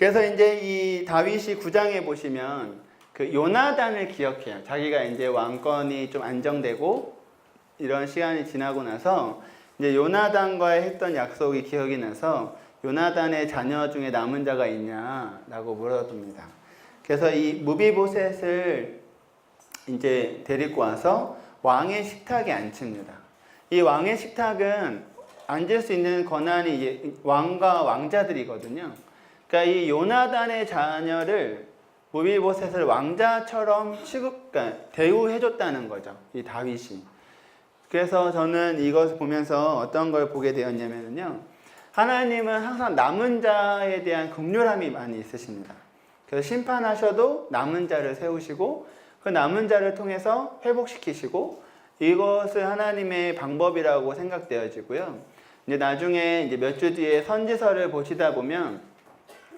그래서 이제 이 다윗이 9장에 보시면 그 요나단을 기억해요. 자기가 이제 왕권이 좀 안정되고 이런 시간이 지나고 나서 이제 요나단과의 했던 약속이 기억이 나서 요나단의 자녀 중에 남은 자가 있냐라고 물어봅니다. 그래서 이 무비보셋을 이제 데리고 와서 왕의 식탁에 앉힙니다. 이 왕의 식탁은 앉을 수 있는 권한이 이제 왕과 왕자들이거든요. 그러니까 이 요나단의 자녀를 무비보셋을 왕자처럼 그러니까 대우해줬다는 거죠. 이 다윗이. 그래서 저는 이것을 보면서 어떤 걸 보게 되었냐면요. 하나님은 항상 남은 자에 대한 긍휼함이 많이 있으십니다. 그래서 심판하셔도 남은 자를 세우시고 그 남은 자를 통해서 회복시키시고 이것을 하나님의 방법이라고 생각되어지고요. 이제 나중에 이제 몇 주 뒤에 선지서를 보시다 보면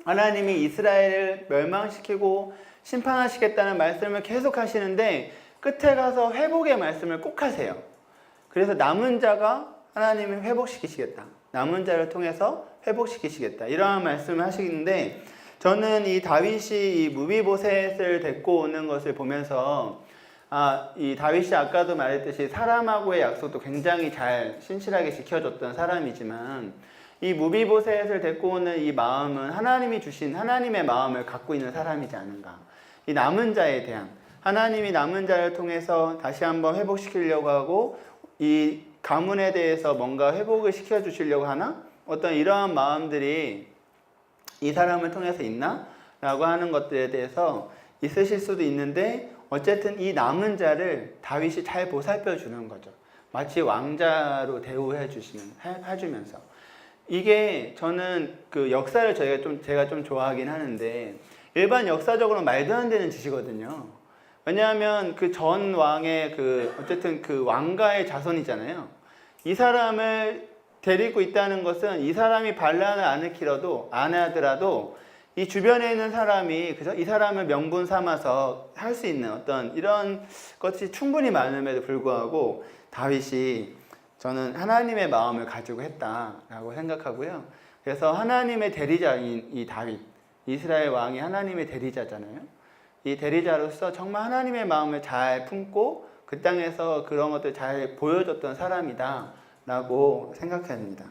하나님이 이스라엘을 멸망시키고 심판하시겠다는 말씀을 계속 하시는데 끝에 가서 회복의 말씀을 꼭 하세요. 그래서 남은 자가 하나님이 회복시키시겠다. 남은 자를 통해서 회복시키시겠다. 이러한 말씀을 하시는데 저는 이 다윗이 이 무비보셋을 데리고 오는 것을 보면서 이 다윗이 아까도 말했듯이 사람하고의 약속도 굉장히 잘 신실하게 지켜줬던 사람이지만 이 무비보셋을 데리고 오는 이 마음은 하나님이 주신 하나님의 마음을 갖고 있는 사람이지 않은가. 이 남은 자에 대한 하나님이 남은 자를 통해서 다시 한번 회복시키려고 하고 이 가문에 대해서 뭔가 회복을 시켜주시려고 하나? 어떤 이러한 마음들이 이 사람을 통해서 있나? 라고 하는 것들에 대해서 있으실 수도 있는데 어쨌든 이 남은 자를 다윗이 잘 보살펴 주는 거죠. 마치 왕자로 대우해 주면서. 이게 저는 그 역사를 제가 좀 좋아하긴 하는데 일반 역사적으로 말도 안 되는 짓이거든요. 왜냐하면 그 전 왕의 어쨌든 그 왕가의 자손이잖아요. 이 사람을 데리고 있다는 것은 이 사람이 반란을 안 하더라도 이 주변에 있는 사람이 그죠? 이 사람을 명분 삼아서 할 수 있는 어떤 이런 것이 충분히 많음에도 불구하고 다윗이 저는 하나님의 마음을 가지고 했다라고 생각하고요. 그래서 하나님의 대리자인 이 다윗, 이스라엘 왕이 하나님의 대리자잖아요. 이 대리자로서 정말 하나님의 마음을 잘 품고 그 땅에서 그런 것들 잘 보여줬던 사람이다라고 생각합니다.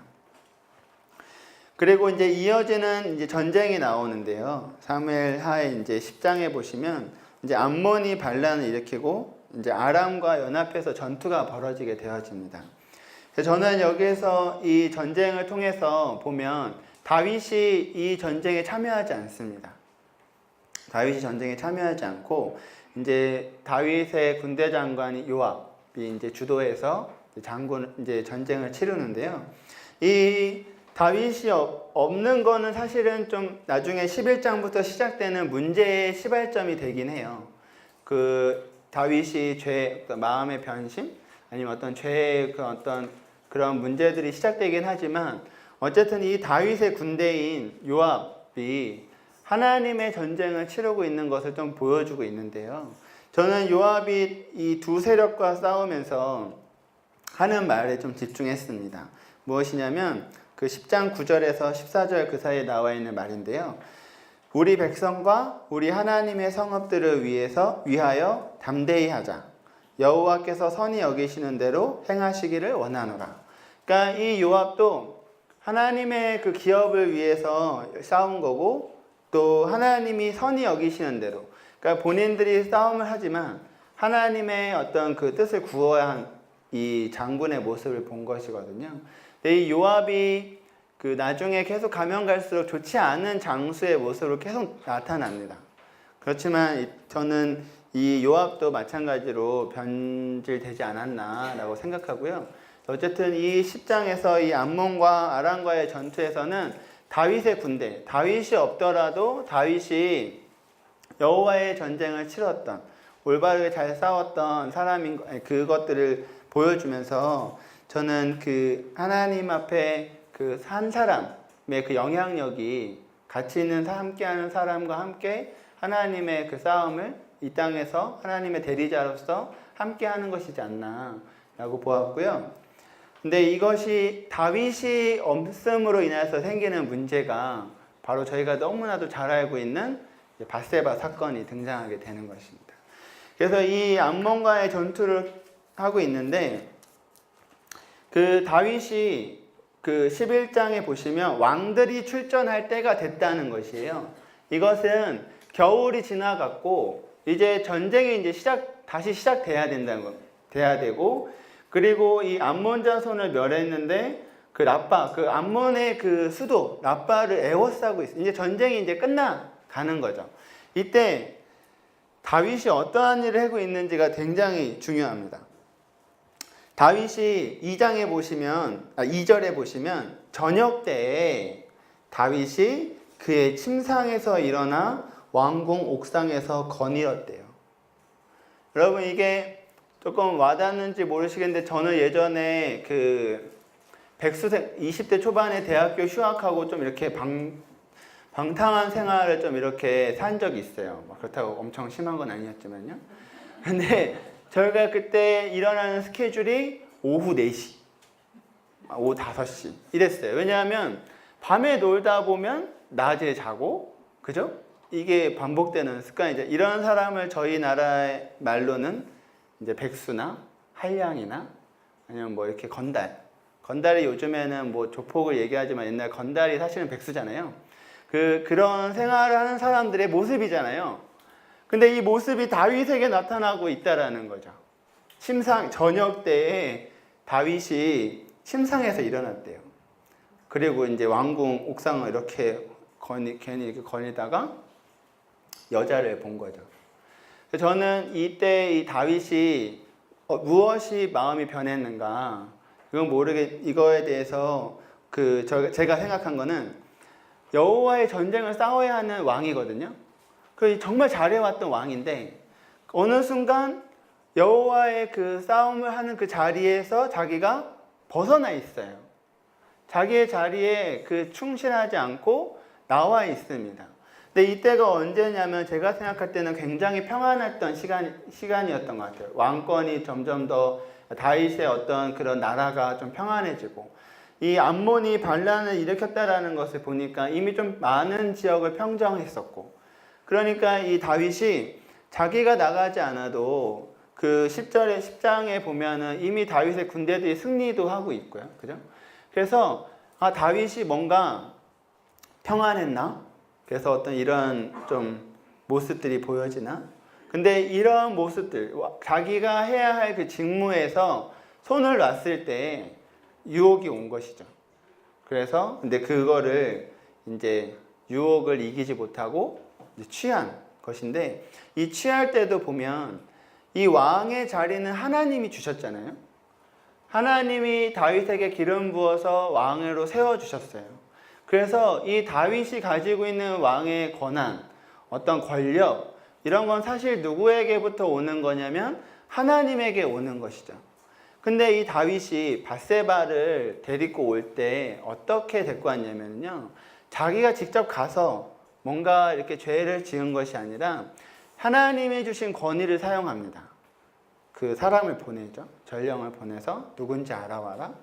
그리고 이제 이어지는 이제 전쟁이 나오는데요. 사무엘하에 이제 10장에 보시면 이제 암몬이 반란을 일으키고 이제 아람과 연합해서 전투가 벌어지게 되어집니다. 저는 여기에서 이 전쟁을 통해서 보면 다윗이 이 전쟁에 참여하지 않습니다. 다윗이 전쟁에 참여하지 않고 이제 다윗의 군대 장관이 요압이 이제 주도해서 이제 전쟁을 치르는데요. 이 다윗이 없는 거는 사실은 좀 나중에 11장부터 시작되는 문제의 시발점이 되긴 해요. 그 다윗이 마음의 변심 아니면 어떤 죄의 그런 문제들이 시작되긴 하지만 어쨌든 이 다윗의 군대인 요압이 하나님의 전쟁을 치르고 있는 것을 좀 보여주고 있는데요. 저는 요압이 이 두 세력과 싸우면서 하는 말에 좀 집중했습니다. 무엇이냐면 그 10장 9절에서 14절 그 사이에 나와 있는 말인데요. 우리 백성과 우리 하나님의 성읍들을 위하여 담대히 하자. 여호와께서 선히 여기시는 대로 행하시기를 원하노라. 그러니까 이 요압도 하나님의 그 기업을 위해서 싸운 거고 또 하나님이 선히 여기시는 대로 그러니까 본인들이 싸움을 하지만 하나님의 어떤 그 뜻을 구워야 한 이 장군의 모습을 본 것이거든요. 근데 이 요압이 그 나중에 계속 가면 갈수록 좋지 않은 장수의 모습으로 계속 나타납니다. 그렇지만 저는 이 요압도 마찬가지로 변질되지 않았나라고 생각하고요. 어쨌든 이 10장에서 이 암몬과 아람과의 전투에서는 다윗의 군대, 다윗이 없더라도 다윗이 여호와의 전쟁을 치렀던 올바르게 잘 싸웠던 사람인 그것들을 보여주면서 저는 그 하나님 앞에 그 한 사람의 그 영향력이 가치 있는 함께하는 사람과 함께 하나님의 그 싸움을 이 땅에서 하나님의 대리자로서 함께하는 것이지 않나라고 보았고요. 근데 이것이 다윗이 없음으로 인해서 생기는 문제가 바로 저희가 너무나도 잘 알고 있는 밧세바 사건이 등장하게 되는 것입니다. 그래서 이 암몬과의 전투를 하고 있는데 그 다윗이 그 11장에 보시면 왕들이 출전할 때가 됐다는 것이에요. 이것은 겨울이 지나갔고 이제 전쟁이 이제 다시 시작돼야 된다는 거, 돼야 되고, 그리고 이 암몬 자손을 멸했는데 그 라빠, 그 암몬의 그 수도 라빠를 에워싸고 있어요. 이제 전쟁이 이제 끝나가는 거죠. 이때 다윗이 어떠한 일을 하고 있는지가 굉장히 중요합니다. 다윗이 2절에 보시면 저녁 때에 다윗이 그의 침상에서 일어나 왕궁 옥상에서 거닐었대요. 여러분 이게 조금 와닿는지 모르시겠는데 저는 예전에 그 백수생 20대 초반에 대학교 휴학하고 좀 이렇게 방탕한 생활을 좀 이렇게 산 적이 있어요. 그렇다고 엄청 심한 건 아니었지만요. 근데 저희가 그때 일어나는 스케줄이 오후 4시, 오후 5시 이랬어요. 왜냐하면 밤에 놀다 보면 낮에 자고, 그죠? 이게 반복되는 습관이죠. 이런 사람을 저희 나라의 말로는 이제 백수나 한량이나 아니면 뭐 이렇게 건달이 요즘에는 뭐 조폭을 얘기하지만 옛날 건달이 사실은 백수잖아요. 그런 생활을 하는 사람들의 모습이잖아요. 근데 이 모습이 다윗에게 나타나고 있다라는 거죠. 저녁 때에 다윗이 침상에서 일어났대요. 그리고 이제 왕궁 옥상을 이렇게 괜히 이렇게 거니다가 여자를 본 거죠. 저는 이때 이 다윗이 무엇이 마음이 변했는가, 이거에 대해서 제가 생각한 거는 여호와의 전쟁을 싸워야 하는 왕이거든요. 정말 잘해왔던 왕인데 어느 순간 여호와의 그 싸움을 하는 그 자리에서 자기가 벗어나 있어요. 자기의 자리에 충실하지 않고 나와 있습니다. 근데 이때가 언제냐면 제가 생각할 때는 굉장히 평안했던 시간이었던 것 같아요. 왕권이 점점 더 다윗의 어떤 그런 나라가 좀 평안해지고 이 암몬이 반란을 일으켰다라는 것을 보니까 이미 좀 많은 지역을 평정했었고, 그러니까 이 다윗이 자기가 나가지 않아도 그 10장에 보면은 이미 다윗의 군대들이 승리도 하고 있고요. 그죠? 그래서 다윗이 뭔가 평안했나? 그래서 어떤 이런 좀 모습들이 보여지나? 근데 이런 모습들, 자기가 해야 할 그 직무에서 손을 놨을 때 유혹이 온 것이죠. 그래서 근데 그거를 이제 유혹을 이기지 못하고 취한 것인데, 이 취할 때도 보면 이 왕의 자리는 하나님이 주셨잖아요. 하나님이 다윗에게 기름 부어서 왕으로 세워주셨어요. 그래서 이 다윗이 가지고 있는 왕의 권한, 어떤 권력, 이런 건 사실 누구에게부터 오는 거냐면 하나님에게 오는 것이죠. 근데 이 다윗이 밧세바를 데리고 올 때 어떻게 데리고 왔냐면요, 자기가 직접 가서 뭔가 이렇게 죄를 지은 것이 아니라 하나님이 주신 권위를 사용합니다. 그 사람을 보내죠. 전령을 보내서 누군지 알아와라.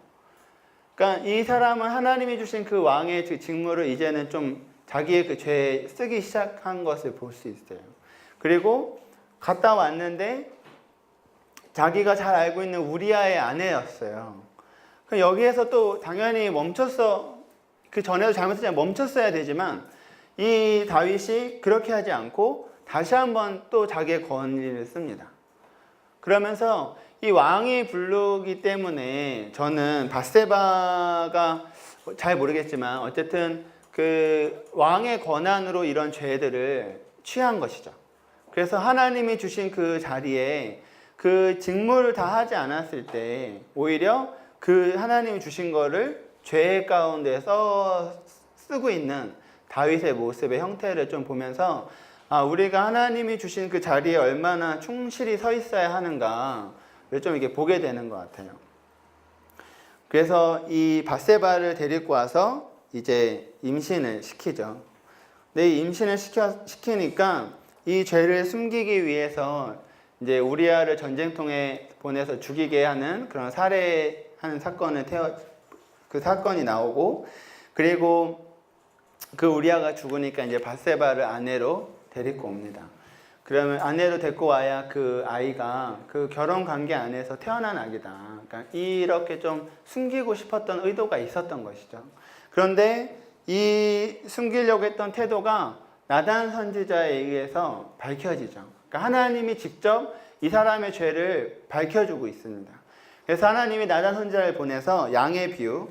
그러니까 이 사람은 하나님이 주신 그 왕의 그 직무를 이제는 좀 자기의 그 죄에 쓰기 시작한 것을 볼 수 있어요. 그리고 갔다 왔는데 자기가 잘 알고 있는 우리아의 아내였어요. 여기에서 또 당연히 그 전에도 잘못했지만 멈췄어야 되지만 이 다윗이 그렇게 하지 않고 다시 한번 또 자기의 권위를 씁니다. 그러면서 이 왕이 부르기 때문에 저는 밧세바가 잘 모르겠지만 어쨌든 그 왕의 권한으로 이런 죄들을 취한 것이죠. 그래서 하나님이 주신 그 자리에 그 직무를 다 하지 않았을 때 오히려 그 하나님이 주신 거를 죄 가운데 쓰고 있는 다윗의 모습의 형태를 좀 보면서 우리가 하나님이 주신 그 자리에 얼마나 충실히 서 있어야 하는가를 좀 이렇게 보게 되는 것 같아요. 그래서 이 밧세바를 데리고 와서 이제 임신을 시키죠. 근데 이 임신을 시키니까 이 죄를 숨기기 위해서 이제 우리아를 전쟁통에 보내서 죽이게 하는 그런 살해하는 사건이 나오고, 그리고 그 우리아가 죽으니까 이제 밧세바를 아내로 데리고 옵니다. 그러면 아내로 데리고 와야 그 아이가 그 결혼 관계 안에서 태어난 아기다. 그러니까 이렇게 좀 숨기고 싶었던 의도가 있었던 것이죠. 그런데 이 숨기려고 했던 태도가 나단 선지자에 의해서 밝혀지죠. 그러니까 하나님이 직접 이 사람의 죄를 밝혀주고 있습니다. 그래서 하나님이 나단 선지자를 보내서 양의 비유,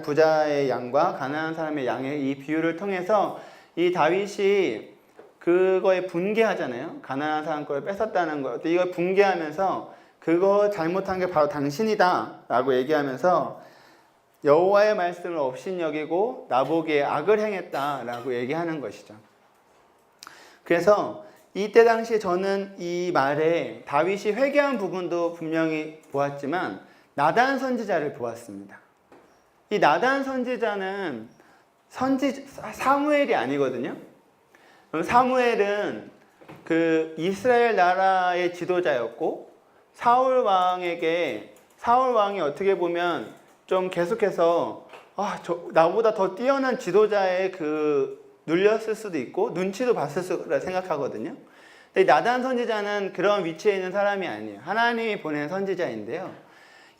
부자의 양과 가난한 사람의 양의 이 비유를 통해서 이 다윗이 그거에 분개하잖아요. 가난한 사람 걸 뺏었다는 거. 이걸 분개하면서 그거 잘못한 게 바로 당신이다 라고 얘기하면서 여호와의 말씀을 업신여기고 나보기에 악을 행했다 라고 얘기하는 것이죠. 그래서 이때 당시에 저는 이 말에 다윗이 회개한 부분도 분명히 보았지만 나단 선지자를 보았습니다. 이 나단 선지자는 사무엘이 아니거든요. 사무엘은 그 이스라엘 나라의 지도자였고 사울 왕이 어떻게 보면 좀 계속해서 나보다 더 뛰어난 지도자의 눌렸을 수도 있고 눈치도 봤을 거라 생각하거든요. 근데 나단 선지자는 그런 위치에 있는 사람이 아니에요. 하나님이 보낸 선지자인데요.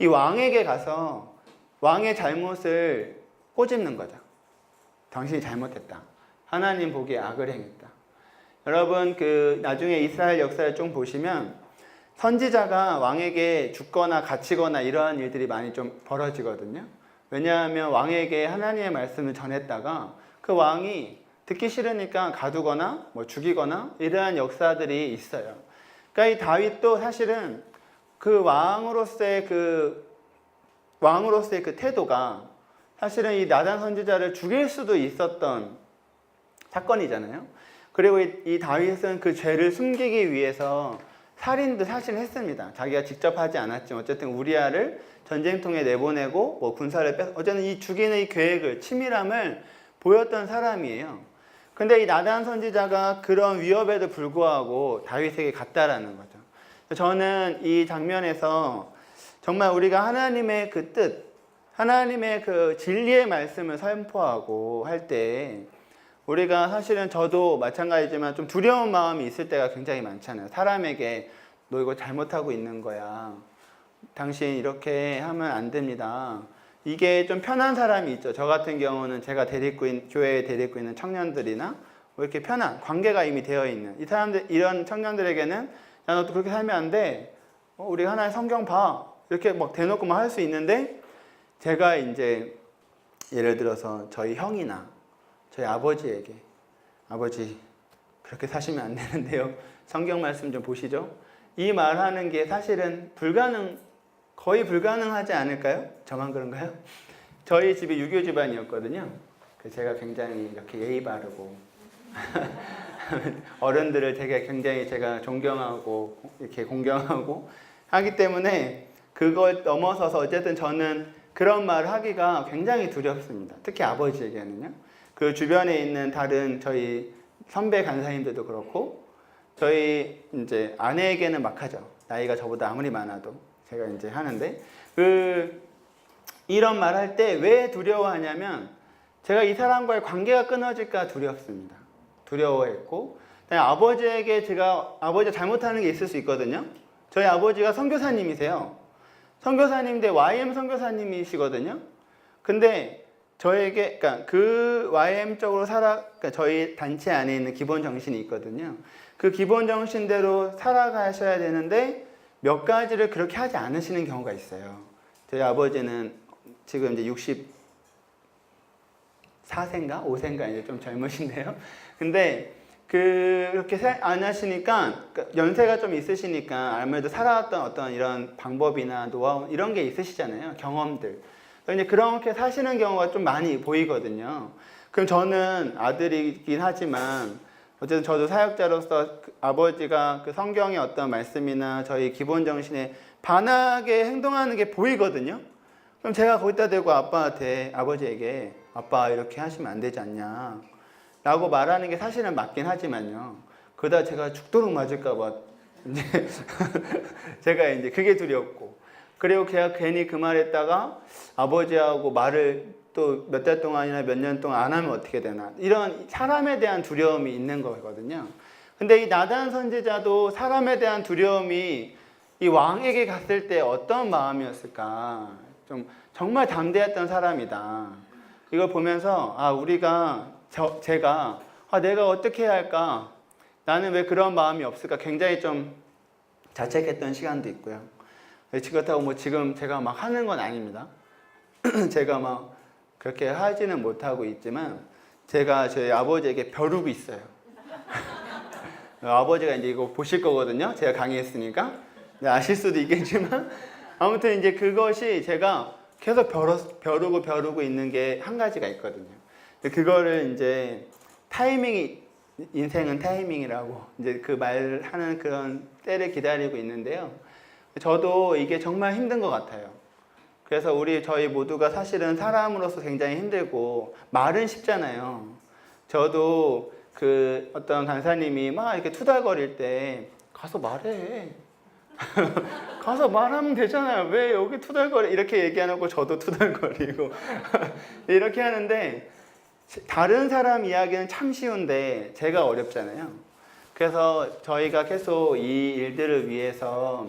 이 왕에게 가서 왕의 잘못을 꼬집는 거죠. 당신이 잘못했다. 하나님 보기에 악을 행했다. 여러분 나중에 이스라엘 역사를 좀 보시면 선지자가 왕에게 죽거나 갇히거나 이러한 일들이 많이 좀 벌어지거든요. 왜냐하면 왕에게 하나님의 말씀을 전했다가 그 왕이 듣기 싫으니까 가두거나 죽이거나 이러한 역사들이 있어요. 그러니까 이 다윗도 사실은 그 왕으로서의 그 태도가 사실은 이 나단 선지자를 죽일 수도 있었던 사건이잖아요. 그리고 이 다윗은 그 죄를 숨기기 위해서 살인도 사실 했습니다. 자기가 직접 하지 않았지만 어쨌든 우리아를 전쟁통에 내보내고 군사를 어쨌든 이 죽이는 이 계획을 치밀함을 보였던 사람이에요. 근데 이 나단 선지자가 그런 위협에도 불구하고 다윗에게 갔다라는 거죠. 저는 이 장면에서 정말 우리가 하나님의 그 뜻, 하나님의 그 진리의 말씀을 선포하고 할 때 우리가 사실은 저도 마찬가지지만 좀 두려운 마음이 있을 때가 굉장히 많잖아요. 사람에게 너 이거 잘못하고 있는 거야. 당신 이렇게 하면 안 됩니다. 이게 좀 편한 사람이 있죠. 저 같은 경우는 제가 교회에 데리고 있는 청년들이나 이렇게 편한 관계가 이미 되어 있는 이 사람들, 이런 청년들에게는 야, 너 그렇게 살면 안 돼. 우리 하나의 성경 봐. 이렇게 대놓고 할 수 있는데 제가 이제 예를 들어서 저희 형이나 저희 아버지에게 아버지 그렇게 사시면 안 되는데요. 성경 말씀 좀 보시죠. 이 말하는 게 사실은 거의 불가능하지 않을까요? 저만 그런가요? 저희 집이 유교 집안이었거든요. 제가 굉장히 이렇게 예의 바르고 어른들을 되게 굉장히 제가 존경하고 이렇게 공경하고 하기 때문에 그걸 넘어서서 어쨌든 저는 그런 말을 하기가 굉장히 두렵습니다. 특히 아버지에게는요. 그 주변에 있는 다른 저희 선배 간사님들도 그렇고 저희 이제 아내에게는 막 하죠. 나이가 저보다 아무리 많아도 제가 이제 하는데 이런 말 할 때 왜 두려워하냐면 제가 이 사람과의 관계가 끊어질까 두렵습니다. 두려워했고 아버지에게 아버지가 잘못하는 게 있을 수 있거든요. 저희 아버지가 선교사님이세요. 선교사님인데 YM 선교사님이시거든요. 근데 저에게 그러니까 그 YM 쪽으로 그러니까 저희 단체 안에 있는 기본 정신이 있거든요. 그 기본 정신대로 살아가셔야 되는데 몇 가지를 그렇게 하지 않으시는 경우가 있어요. 저희 아버지는 지금 이제 64세인가 5세인가 이제 좀 젊으신데요. 근데 그렇게 안 하시니까 연세가 좀 있으시니까 아무래도 살아왔던 어떤 이런 방법이나 노하우 이런 게 있으시잖아요. 경험들. 이제 그렇게 사시는 경우가 좀 많이 보이거든요. 그럼 저는 아들이긴 하지만 어쨌든 저도 사역자로서 아버지가 그 성경의 어떤 말씀이나 저희 기본 정신에 반하게 행동하는 게 보이거든요. 그럼 제가 거기다 대고 아버지에게 아빠 이렇게 하시면 안 되지 않냐 라고 말하는 게 사실은 맞긴 하지만요. 그러다 제가 죽도록 맞을까 봐 제가 이제 그게 두렵고 그리고 제가 괜히 그 말했다가 아버지하고 말을 또 몇 달 동안이나 몇 년 동안 안 하면 어떻게 되나, 이런 사람에 대한 두려움이 있는 거거든요. 근데 이 나단 선지자도 사람에 대한 두려움이 이 왕에게 갔을 때 어떤 마음이었을까, 좀 정말 담대했던 사람이다. 이걸 보면서 제가 내가 어떻게 해야 할까, 나는 왜 그런 마음이 없을까, 굉장히 좀 자책했던 시간도 있고요. 그렇다고 뭐 지금 제가 막 하는 건 아닙니다. 제가 막 그렇게 하지는 못하고 있지만 제가 저희 아버지에게 벼르고 있어요. 아버지가 이제 이거 보실 거거든요. 제가 강의했으니까. 아실 수도 있겠지만 아무튼 이제 그것이 제가 계속 벼르고 있는 게 한 가지가 있거든요. 그거를 이제 인생은 타이밍이라고 이제 그 말하는 그런 때를 기다리고 있는데요. 저도 이게 정말 힘든 것 같아요. 그래서 저희 모두가 사실은 사람으로서 굉장히 힘들고, 말은 쉽잖아요. 저도 그 어떤 간사님이 막 이렇게 투덜거릴 때 가서 말해. 가서 말하면 되잖아요. 왜 여기 투덜거려? 이렇게 얘기하고 저도 투덜거리고 이렇게 하는데, 다른 사람 이야기는 참 쉬운데 제가 어렵잖아요. 그래서 저희가 계속 이 일들을 위해서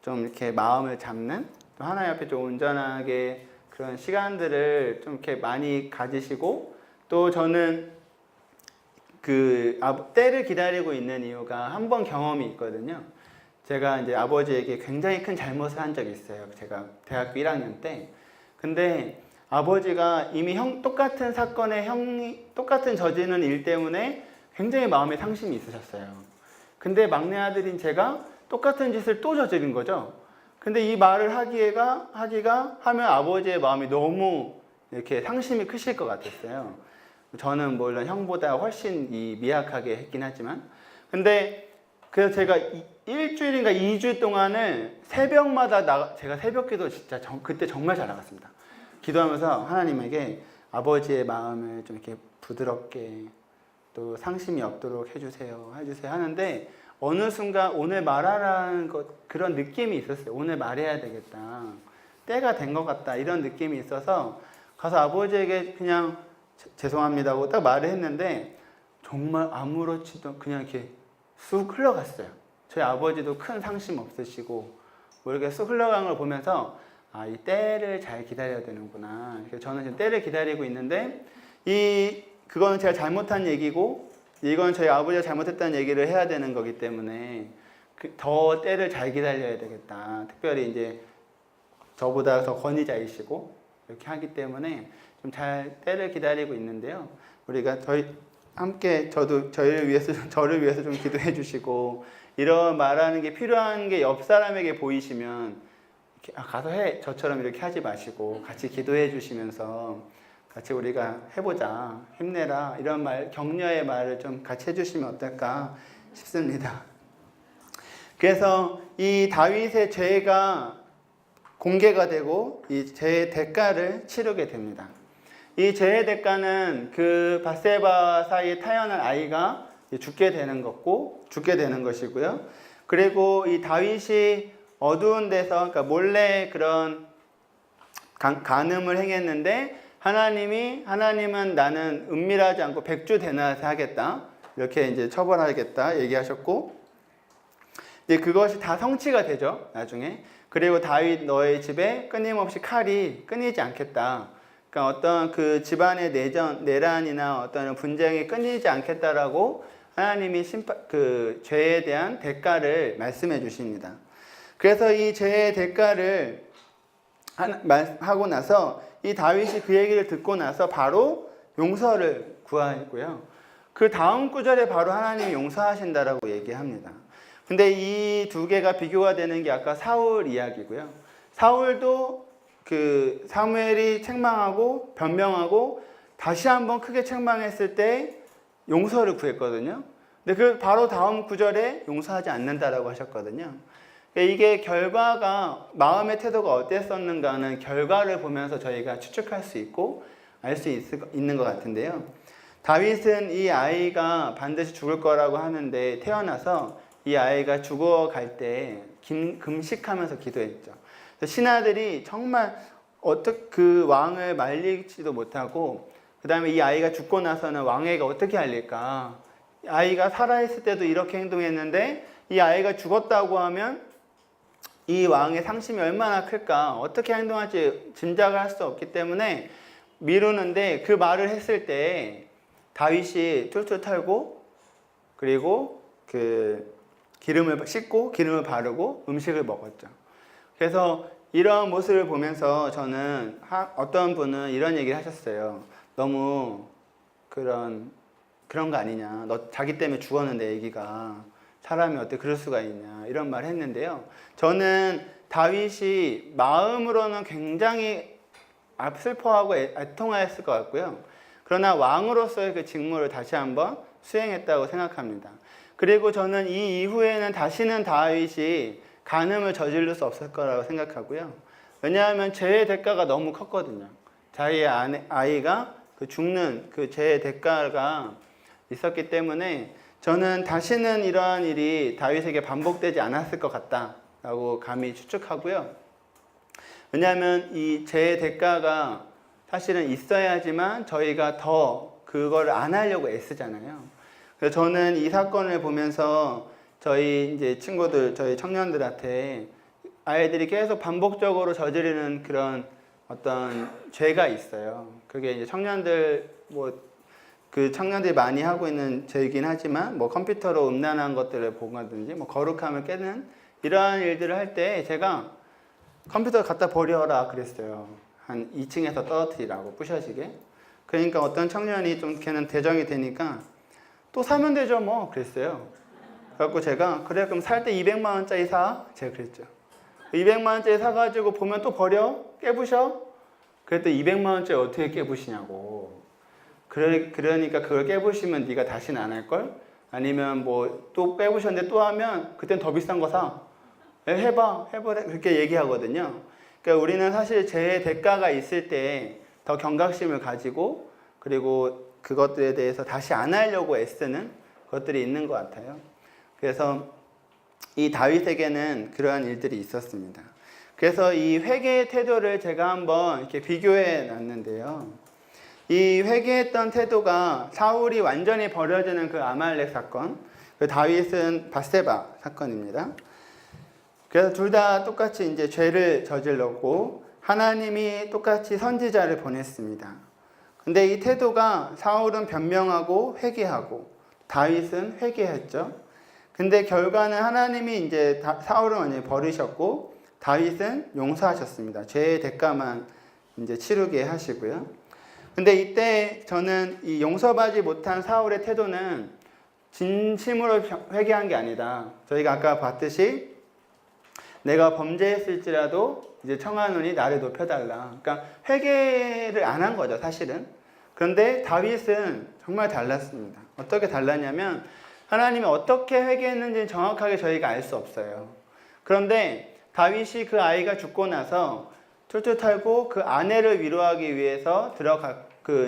좀 이렇게 마음을 잡는, 또 하나님 앞에 좀 온전하게 그런 시간들을 좀 이렇게 많이 가지시고, 또 저는 그 때를 기다리고 있는 이유가 한 번 경험이 있거든요. 제가 이제 아버지에게 굉장히 큰 잘못을 한 적이 있어요. 제가 대학교 1학년 때. 근데 아버지가 이미 똑같은 사건에 똑같은 저지른 일 때문에 굉장히 마음에 상심이 있으셨어요. 근데 막내 아들인 제가 똑같은 짓을 또 저지른 거죠. 근데 이 말을 하면 아버지의 마음이 너무 이렇게 상심이 크실 것 같았어요. 저는 물론 형보다 훨씬 미약하게 했긴 하지만. 근데 그래서 제가 일주일인가 2주 동안을 새벽마다 제가 새벽기도 진짜 그때 정말 잘 나갔습니다. 기도하면서 하나님에게 아버지의 마음을 좀 이렇게 부드럽게, 또 상심이 없도록 해주세요 하는데, 어느 순간 오늘 말하라는 그런 느낌이 있었어요. 오늘 말해야 되겠다, 때가 된 것 같다, 이런 느낌이 있어서 가서 아버지에게 그냥 죄송합니다고 딱 말을 했는데, 정말 아무렇지도 그냥 이렇게 쑥 흘러갔어요. 저희 아버지도 큰 상심 없으시고 뭐 이렇게 쑥 흘러간 걸 보면서 이 때를 잘 기다려야 되는구나. 그래서 저는 지금 때를 기다리고 있는데, 그거는 제가 잘못한 얘기고, 이건 저희 아버지가 잘못했다는 얘기를 해야 되는 거기 때문에 더 때를 잘 기다려야 되겠다. 특별히 이제 저보다 더 권위자이시고 이렇게 하기 때문에 좀 잘 때를 기다리고 있는데요. 우리가 함께 저를 위해서 좀 기도해 주시고, 이런 말하는 게 필요한 게 옆 사람에게 보이시면 가서 해, 저처럼 이렇게 하지 마시고 같이 기도해 주시면서 같이 우리가 해보자, 힘내라, 이런 격려의 말을 좀 같이 해주시면 어떨까 싶습니다. 그래서 이 다윗의 죄가 공개가 되고 이 죄의 대가를 치르게 됩니다. 이 죄의 대가는 그 밧세바 사이에 태어난 아이가 죽게 되는 것이고요. 그리고 이 다윗이 어두운 데서, 그러니까 몰래 그런 간음을 행했는데, 하나님은 나는 은밀하지 않고 백주 데나리에 하겠다, 이렇게 이제 처벌하겠다 얘기하셨고, 이제 그것이 다 성취가 되죠, 나중에. 그리고 다윗 너의 집에 끊임없이 칼이 끊이지 않겠다. 그러니까 어떤 그 집안의 내란이나 어떤 분쟁이 끊이지 않겠다라고 하나님이 그 죄에 대한 대가를 말씀해 주십니다. 그래서 이 죄의 대가를 하고 나서 이 다윗이 그 얘기를 듣고 나서 바로 용서를 구하고요. 그 다음 구절에 바로 하나님이 용서하신다라고 얘기합니다. 근데 이 두 개가 비교가 되는 게 아까 사울 이야기고요. 사울도 그 사무엘이 책망하고 변명하고 다시 한번 크게 책망했을 때 용서를 구했거든요. 근데 그 바로 다음 구절에 용서하지 않는다라고 하셨거든요. 이게 결과가, 마음의 태도가 어땠었는가는 결과를 보면서 저희가 추측할 수 있고 알 수 있는 것 같은데요. 다윗은 이 아이가 반드시 죽을 거라고 하는데, 태어나서 이 아이가 죽어갈 때 금식하면서 기도했죠. 신하들이 정말 어떻게 그 왕을 말리지도 못하고 그 다음에 이 아이가 죽고 나서는 왕에게 어떻게 알릴까? 아이가 살아있을 때도 이렇게 행동했는데 이 아이가 죽었다고 하면 이 왕의 상심이 얼마나 클까? 어떻게 행동할지 짐작을 할 수 없기 때문에 미루는데 그 말을 했을 때 다윗이 툴툴 털고 그리고 그 기름을 씻고 기름을 바르고 음식을 먹었죠. 그래서 이런 모습을 보면서 저는 어떤 분은 이런 얘기를 하셨어요. 너무 그런 거 아니냐. 너 자기 때문에 죽었는데 애기가 사람이 어떻게 그럴 수가 있냐. 이런 말 했는데요. 저는 다윗이 마음으로는 굉장히 슬퍼하고 애통하였을 것 같고요. 그러나 왕으로서의 그 직무를 다시 한번 수행했다고 생각합니다. 그리고 저는 이 이후에는 다시는 다윗이 간음을 저지를 수 없을 거라고 생각하고요. 왜냐하면 죄의 대가가 너무 컸거든요. 자기의 아이가 그 죽는 그 죄의 대가가 있었기 때문에 저는 다시는 이러한 일이 다윗에게 반복되지 않았을 것 같다라고 감히 추측하고요. 왜냐하면 이 죄의 대가가 사실은 있어야지만 저희가 더 그걸 안 하려고 애쓰잖아요. 그래서 저는 이 사건을 보면서 저희 이제 친구들, 저희 청년들한테 아이들이 계속 반복적으로 저지르는 그런 어떤 죄가 있어요. 그게 이제 청년들 그 청년들이 많이 하고 있는 죄이긴 하지만 컴퓨터로 음란한 것들을 보거든지 거룩함을 깨는 이러한 일들을 할 때 제가 컴퓨터 갖다 버려라 그랬어요. 한 2층에서 떨어뜨리라고 부셔지게. 그러니까 어떤 청년이 좀 걔는 대정이 되니까 또 사면 되죠 뭐 그랬어요. 그래갖고 제가 그래 그럼 살 때 200만 원짜리 사? 제가 그랬죠. 200만 원짜리 사가지고 보면 또 버려? 깨부셔? 그랬더니 200만 원짜리 어떻게 깨부시냐고. 그러니까 그걸 깨부시면 네가 다시는 안 할걸? 아니면 또 깨부셨는데 또 하면 그땐 더 비싼 거 사. 해봐 그렇게 얘기하거든요. 그러니까 우리는 사실 죄의 대가가 있을 때 더 경각심을 가지고 그리고 그것들에 대해서 다시 안 하려고 애쓰는 것들이 있는 것 같아요. 그래서 이 다윗에게는 그러한 일들이 있었습니다. 그래서 이 회개의 태도를 제가 한번 이렇게 비교해 놨는데요. 이 회개했던 태도가 사울이 완전히 버려지는 그 아말렉 사건, 그 다윗은 밧세바 사건입니다. 그래서 둘 다 똑같이 이제 죄를 저질렀고 하나님이 똑같이 선지자를 보냈습니다. 근데 이 태도가 사울은 변명하고 회개하고 다윗은 회개했죠. 근데 결과는 하나님이 이제 사울은 완전히 버리셨고 다윗은 용서하셨습니다. 죄의 대가만 이제 치르게 하시고요. 근데 이때 저는 이 용서받지 못한 사울의 태도는 진심으로 회개한 게 아니다. 저희가 아까 봤듯이 내가 범죄했을지라도 이제 청하노니 나를 높여달라. 그러니까 회개를 안 한 거죠, 사실은. 그런데 다윗은 정말 달랐습니다. 어떻게 달랐냐면 하나님이 어떻게 회개했는지 정확하게 저희가 알 수 없어요. 그런데 다윗이 그 아이가 죽고 나서 툴툴 털고 그 아내를 위로하기 위해서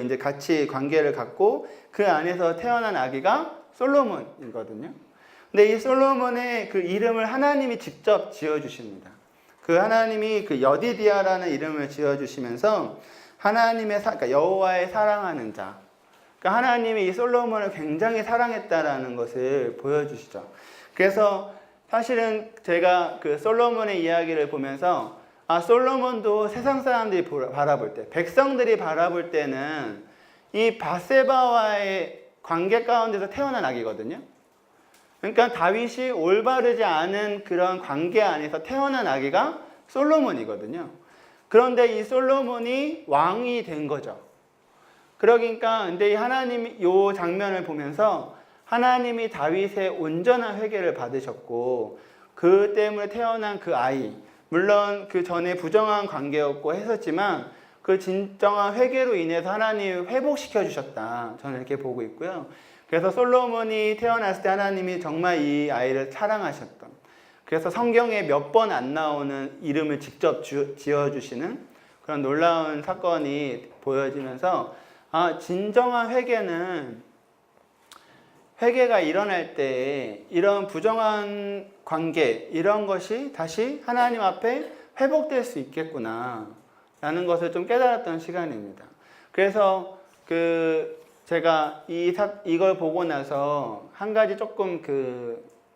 이제 같이 관계를 갖고 그 안에서 태어난 아기가 솔로몬이거든요. 근데 이 솔로몬의 그 이름을 하나님이 직접 지어주십니다. 그 하나님이 그 여디디아라는 이름을 지어주시면서 그러니까 여호와의 사랑하는 자. 그러니까 하나님이 이 솔로몬을 굉장히 사랑했다라는 것을 보여주시죠. 그래서 사실은 제가 그 솔로몬의 이야기를 보면서 솔로몬도 세상 사람들이 바라볼 때, 백성들이 바라볼 때는 이 밧세바와의 관계 가운데서 태어난 아기거든요. 그러니까 다윗이 올바르지 않은 그런 관계 안에서 태어난 아기가 솔로몬이거든요. 그런데 이 솔로몬이 왕이 된 거죠. 그러니까 근데 하나님이 이 장면을 보면서 하나님이 다윗의 온전한 회개를 받으셨고 그 때문에 태어난 그 아이, 물론 그 전에 부정한 관계였고 했었지만 그 진정한 회개로 인해서 하나님이 회복시켜 주셨다. 저는 이렇게 보고 있고요. 그래서 솔로몬이 태어났을 때 하나님이 정말 이 아이를 사랑하셨던, 그래서 성경에 몇 번 안 나오는 이름을 직접 지어주시는 그런 놀라운 사건이 보여지면서 진정한 회개가 일어날 때 이런 부정한 관계, 이런 것이 다시 하나님 앞에 회복될 수 있겠구나 라는 것을 좀 깨달았던 시간입니다. 그래서 제가 이걸 보고 나서 한 가지 조금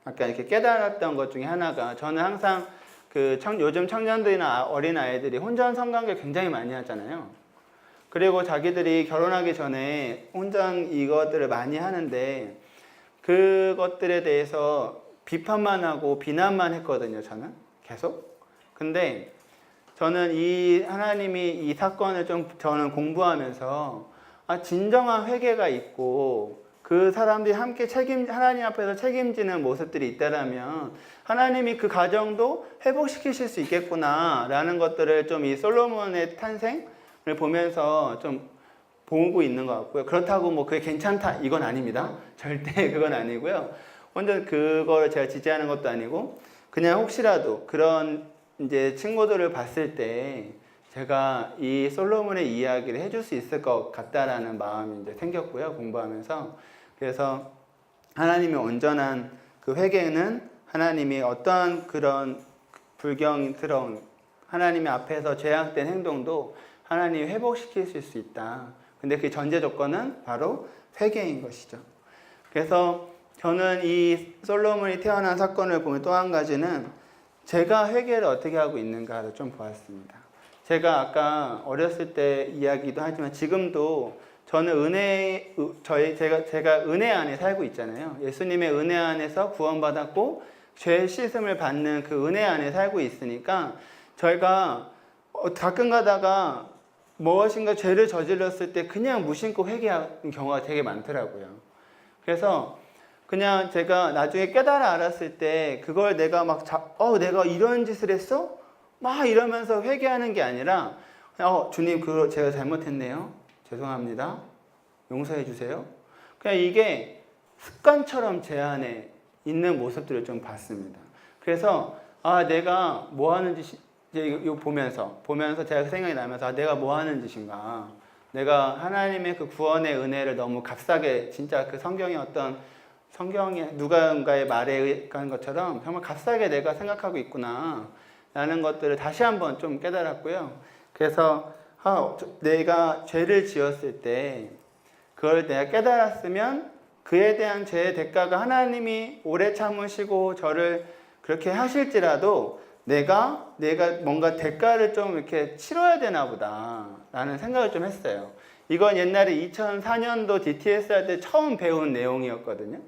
아까 이렇게 깨달았던 것 중에 하나가, 저는 항상 요즘 청년들이나 어린 아이들이 혼전 성관계 굉장히 많이 하잖아요. 그리고 자기들이 결혼하기 전에 혼전 이것들을 많이 하는데, 그것들에 대해서 비판만 하고 비난만 했거든요, 저는 계속. 근데 저는 하나님이 이 사건을 저는 공부하면서, 진정한 회개가 있고 그 사람들이 함께 하나님 앞에서 책임지는 모습들이 있다라면 하나님이 그 가정도 회복시키실 수 있겠구나 라는 것들을 좀 이 솔로몬의 탄생을 보면서 좀 보고 있는 것 같고요. 그렇다고 뭐 그게 괜찮다 이건 아닙니다. 절대 그건 아니고요. 완전 그걸 제가 지지하는 것도 아니고, 그냥 혹시라도 그런 이제 친구들을 봤을 때 제가 이 솔로몬의 이야기를 해줄 수 있을 것 같다라는 마음이 이제 생겼고요, 공부하면서. 그래서 하나님의 온전한 그 회개는, 하나님이 어떠한 그런 불경스러운 하나님의 앞에서 죄악된 행동도 하나님이 회복시키실 수 있다. 근데 그 전제 조건은 바로 회개인 것이죠. 그래서 저는 이 솔로몬이 태어난 사건을 보면 또 한 가지는, 제가 회개를 어떻게 하고 있는가를 좀 보았습니다. 제가 아까 어렸을 때 이야기도 하지만 지금도 저는 제가 은혜 안에 살고 있잖아요. 예수님의 은혜 안에서 구원받았고 죄 씻음을 받는 그 은혜 안에 살고 있으니까, 저희가 가끔 가다가 무엇인가 죄를 저질렀을 때 그냥 무심코 회개하는 경우가 되게 많더라고요. 그래서 그냥 제가 나중에 깨달아 알았을 때 그걸 내가 내가 이런 짓을 했어? 막 이러면서 회개하는 게 아니라, 주님, 그거 제가 잘못했네요. 죄송합니다. 용서해 주세요. 그냥 이게 습관처럼 제 안에 있는 모습들을 좀 봤습니다. 그래서 내가 뭐 하는 짓이, 이거 보면서 제가 생각이 나면서, 내가 뭐 하는 짓인가. 내가 하나님의 그 구원의 은혜를 너무 값싸게, 진짜 그 성경에 누군가의 말에 의한 것처럼 정말 값싸게 내가 생각하고 있구나 라는 것들을 다시 한번 좀 깨달았고요. 그래서 내가 죄를 지었을 때 그걸 내가 깨달았으면 그에 대한 죄의 대가가 하나님이 오래 참으시고 저를 그렇게 하실지라도 내가 뭔가 대가를 좀 이렇게 치러야 되나 보다 라는 생각을 좀 했어요. 이건 옛날에 2004년도 DTS 할 때 처음 배운 내용이었거든요.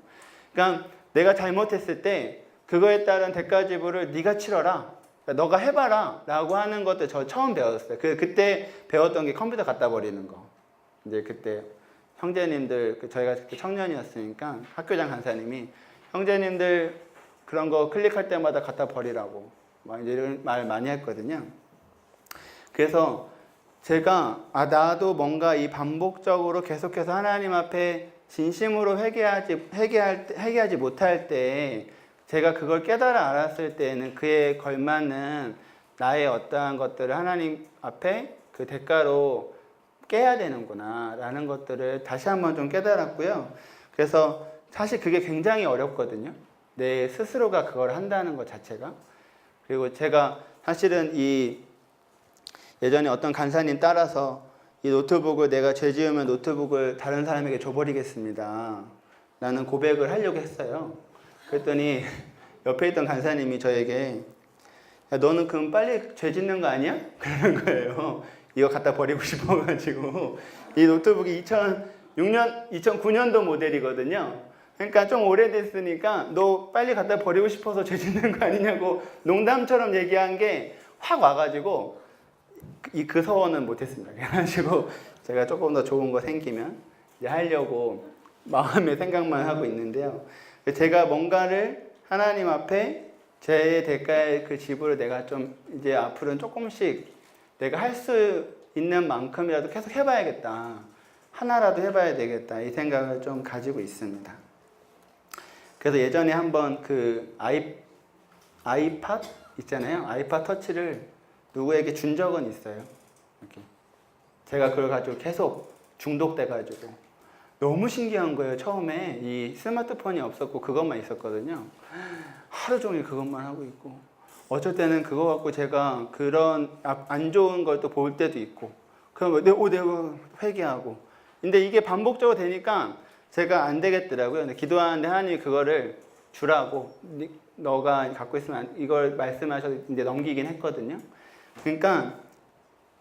그러니까 내가 잘못했을 때 그거에 따른 대가 지불을 네가 치러라, 너가 해봐라 라고 하는 것도 저 처음 배웠어요. 그때 배웠던 게 컴퓨터 갖다 버리는 거. 이제 그때 형제님들, 저희가 그때 청년이었으니까 학교장 간사님이 형제님들 그런 거 클릭할 때마다 갖다 버리라고 막 이런 말 많이 했거든요. 그래서 제가 나도 뭔가 이 반복적으로 계속해서 하나님 앞에 진심으로 회개하지 못할 때, 제가 그걸 깨달아 알았을 때에는 그에 걸맞는 나의 어떠한 것들을 하나님 앞에 그 대가로 깨야 되는구나 라는 것들을 다시 한번 좀 깨달았고요. 그래서 사실 그게 굉장히 어렵거든요. 내 스스로가 그걸 한다는 것 자체가. 그리고 제가 사실은 예전에 어떤 간사님 따라서 이 노트북을, 내가 죄 지으면 노트북을 다른 사람에게 줘버리겠습니다 라는 고백을 하려고 했어요. 그랬더니 옆에 있던 간사님이 저에게, 야, 너는 그럼 빨리 죄 짓는 거 아니야? 그러는 거예요. 이거 갖다 버리고 싶어가지고. 이 노트북이 2009년도 모델이거든요. 그러니까 좀 오래됐으니까 너 빨리 갖다 버리고 싶어서 죄 짓는 거 아니냐고 농담처럼 얘기한 게 확 와가지고 그 서원은 못했습니다. 그래가지고 제가 조금 더 좋은 거 생기면 이제 하려고 마음의 생각만 하고 있는데요. 제가 뭔가를 하나님 앞에 제 대가의 그 지불을 내가 좀 이제 앞으로는 조금씩 내가 할 수 있는 만큼이라도 계속 해봐야겠다. 하나라도 해봐야 되겠다. 이 생각을 좀 가지고 있습니다. 그래서 예전에 한번 그 아이팟 있잖아요. 아이팟 터치를 누구에게 준 적은 있어요. 이렇게. 제가 그걸 가지고 계속 중독돼가지고 너무 신기한 거예요. 처음에 이 스마트폰이 없었고 그것만 있었거든요. 하루 종일 그것만 하고 있고, 어쩔 때는 그거 갖고 제가 그런 안 좋은 걸 또 볼 때도 있고, 그럼 내가 회개하고. 근데 이게 반복적으로 되니까 제가 안 되겠더라고요. 근데 기도하는데 하나님이 그거를 주라고, 너가 갖고 있으면 이걸 말씀하셔서 이제 넘기긴 했거든요. 그러니까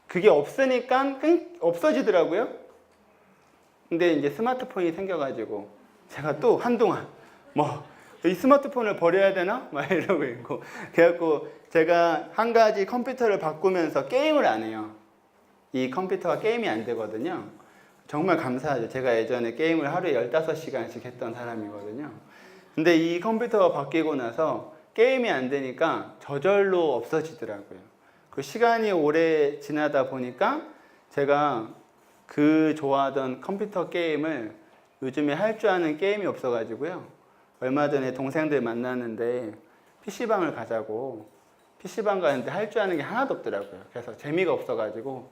그게 없으니까 없어지더라고요. 근데 이제 스마트폰이 생겨가지고 제가 또 한동안 이 스마트폰을 버려야 되나? 막 이러고 있고. 그래갖고 제가 한 가지 컴퓨터를 바꾸면서 게임을 안 해요. 이 컴퓨터가 게임이 안 되거든요. 정말 감사하죠. 제가 예전에 게임을 하루에 15시간씩 했던 사람이거든요. 근데 이 컴퓨터가 바뀌고 나서 게임이 안 되니까 저절로 없어지더라고요. 그 시간이 오래 지나다 보니까 제가 그 좋아하던 컴퓨터 게임을 요즘에 할 줄 아는 게임이 없어가지고요. 얼마 전에 동생들 만났는데 PC방을 가자고, PC방 가는데 할 줄 아는 게 하나도 없더라고요. 그래서 재미가 없어가지고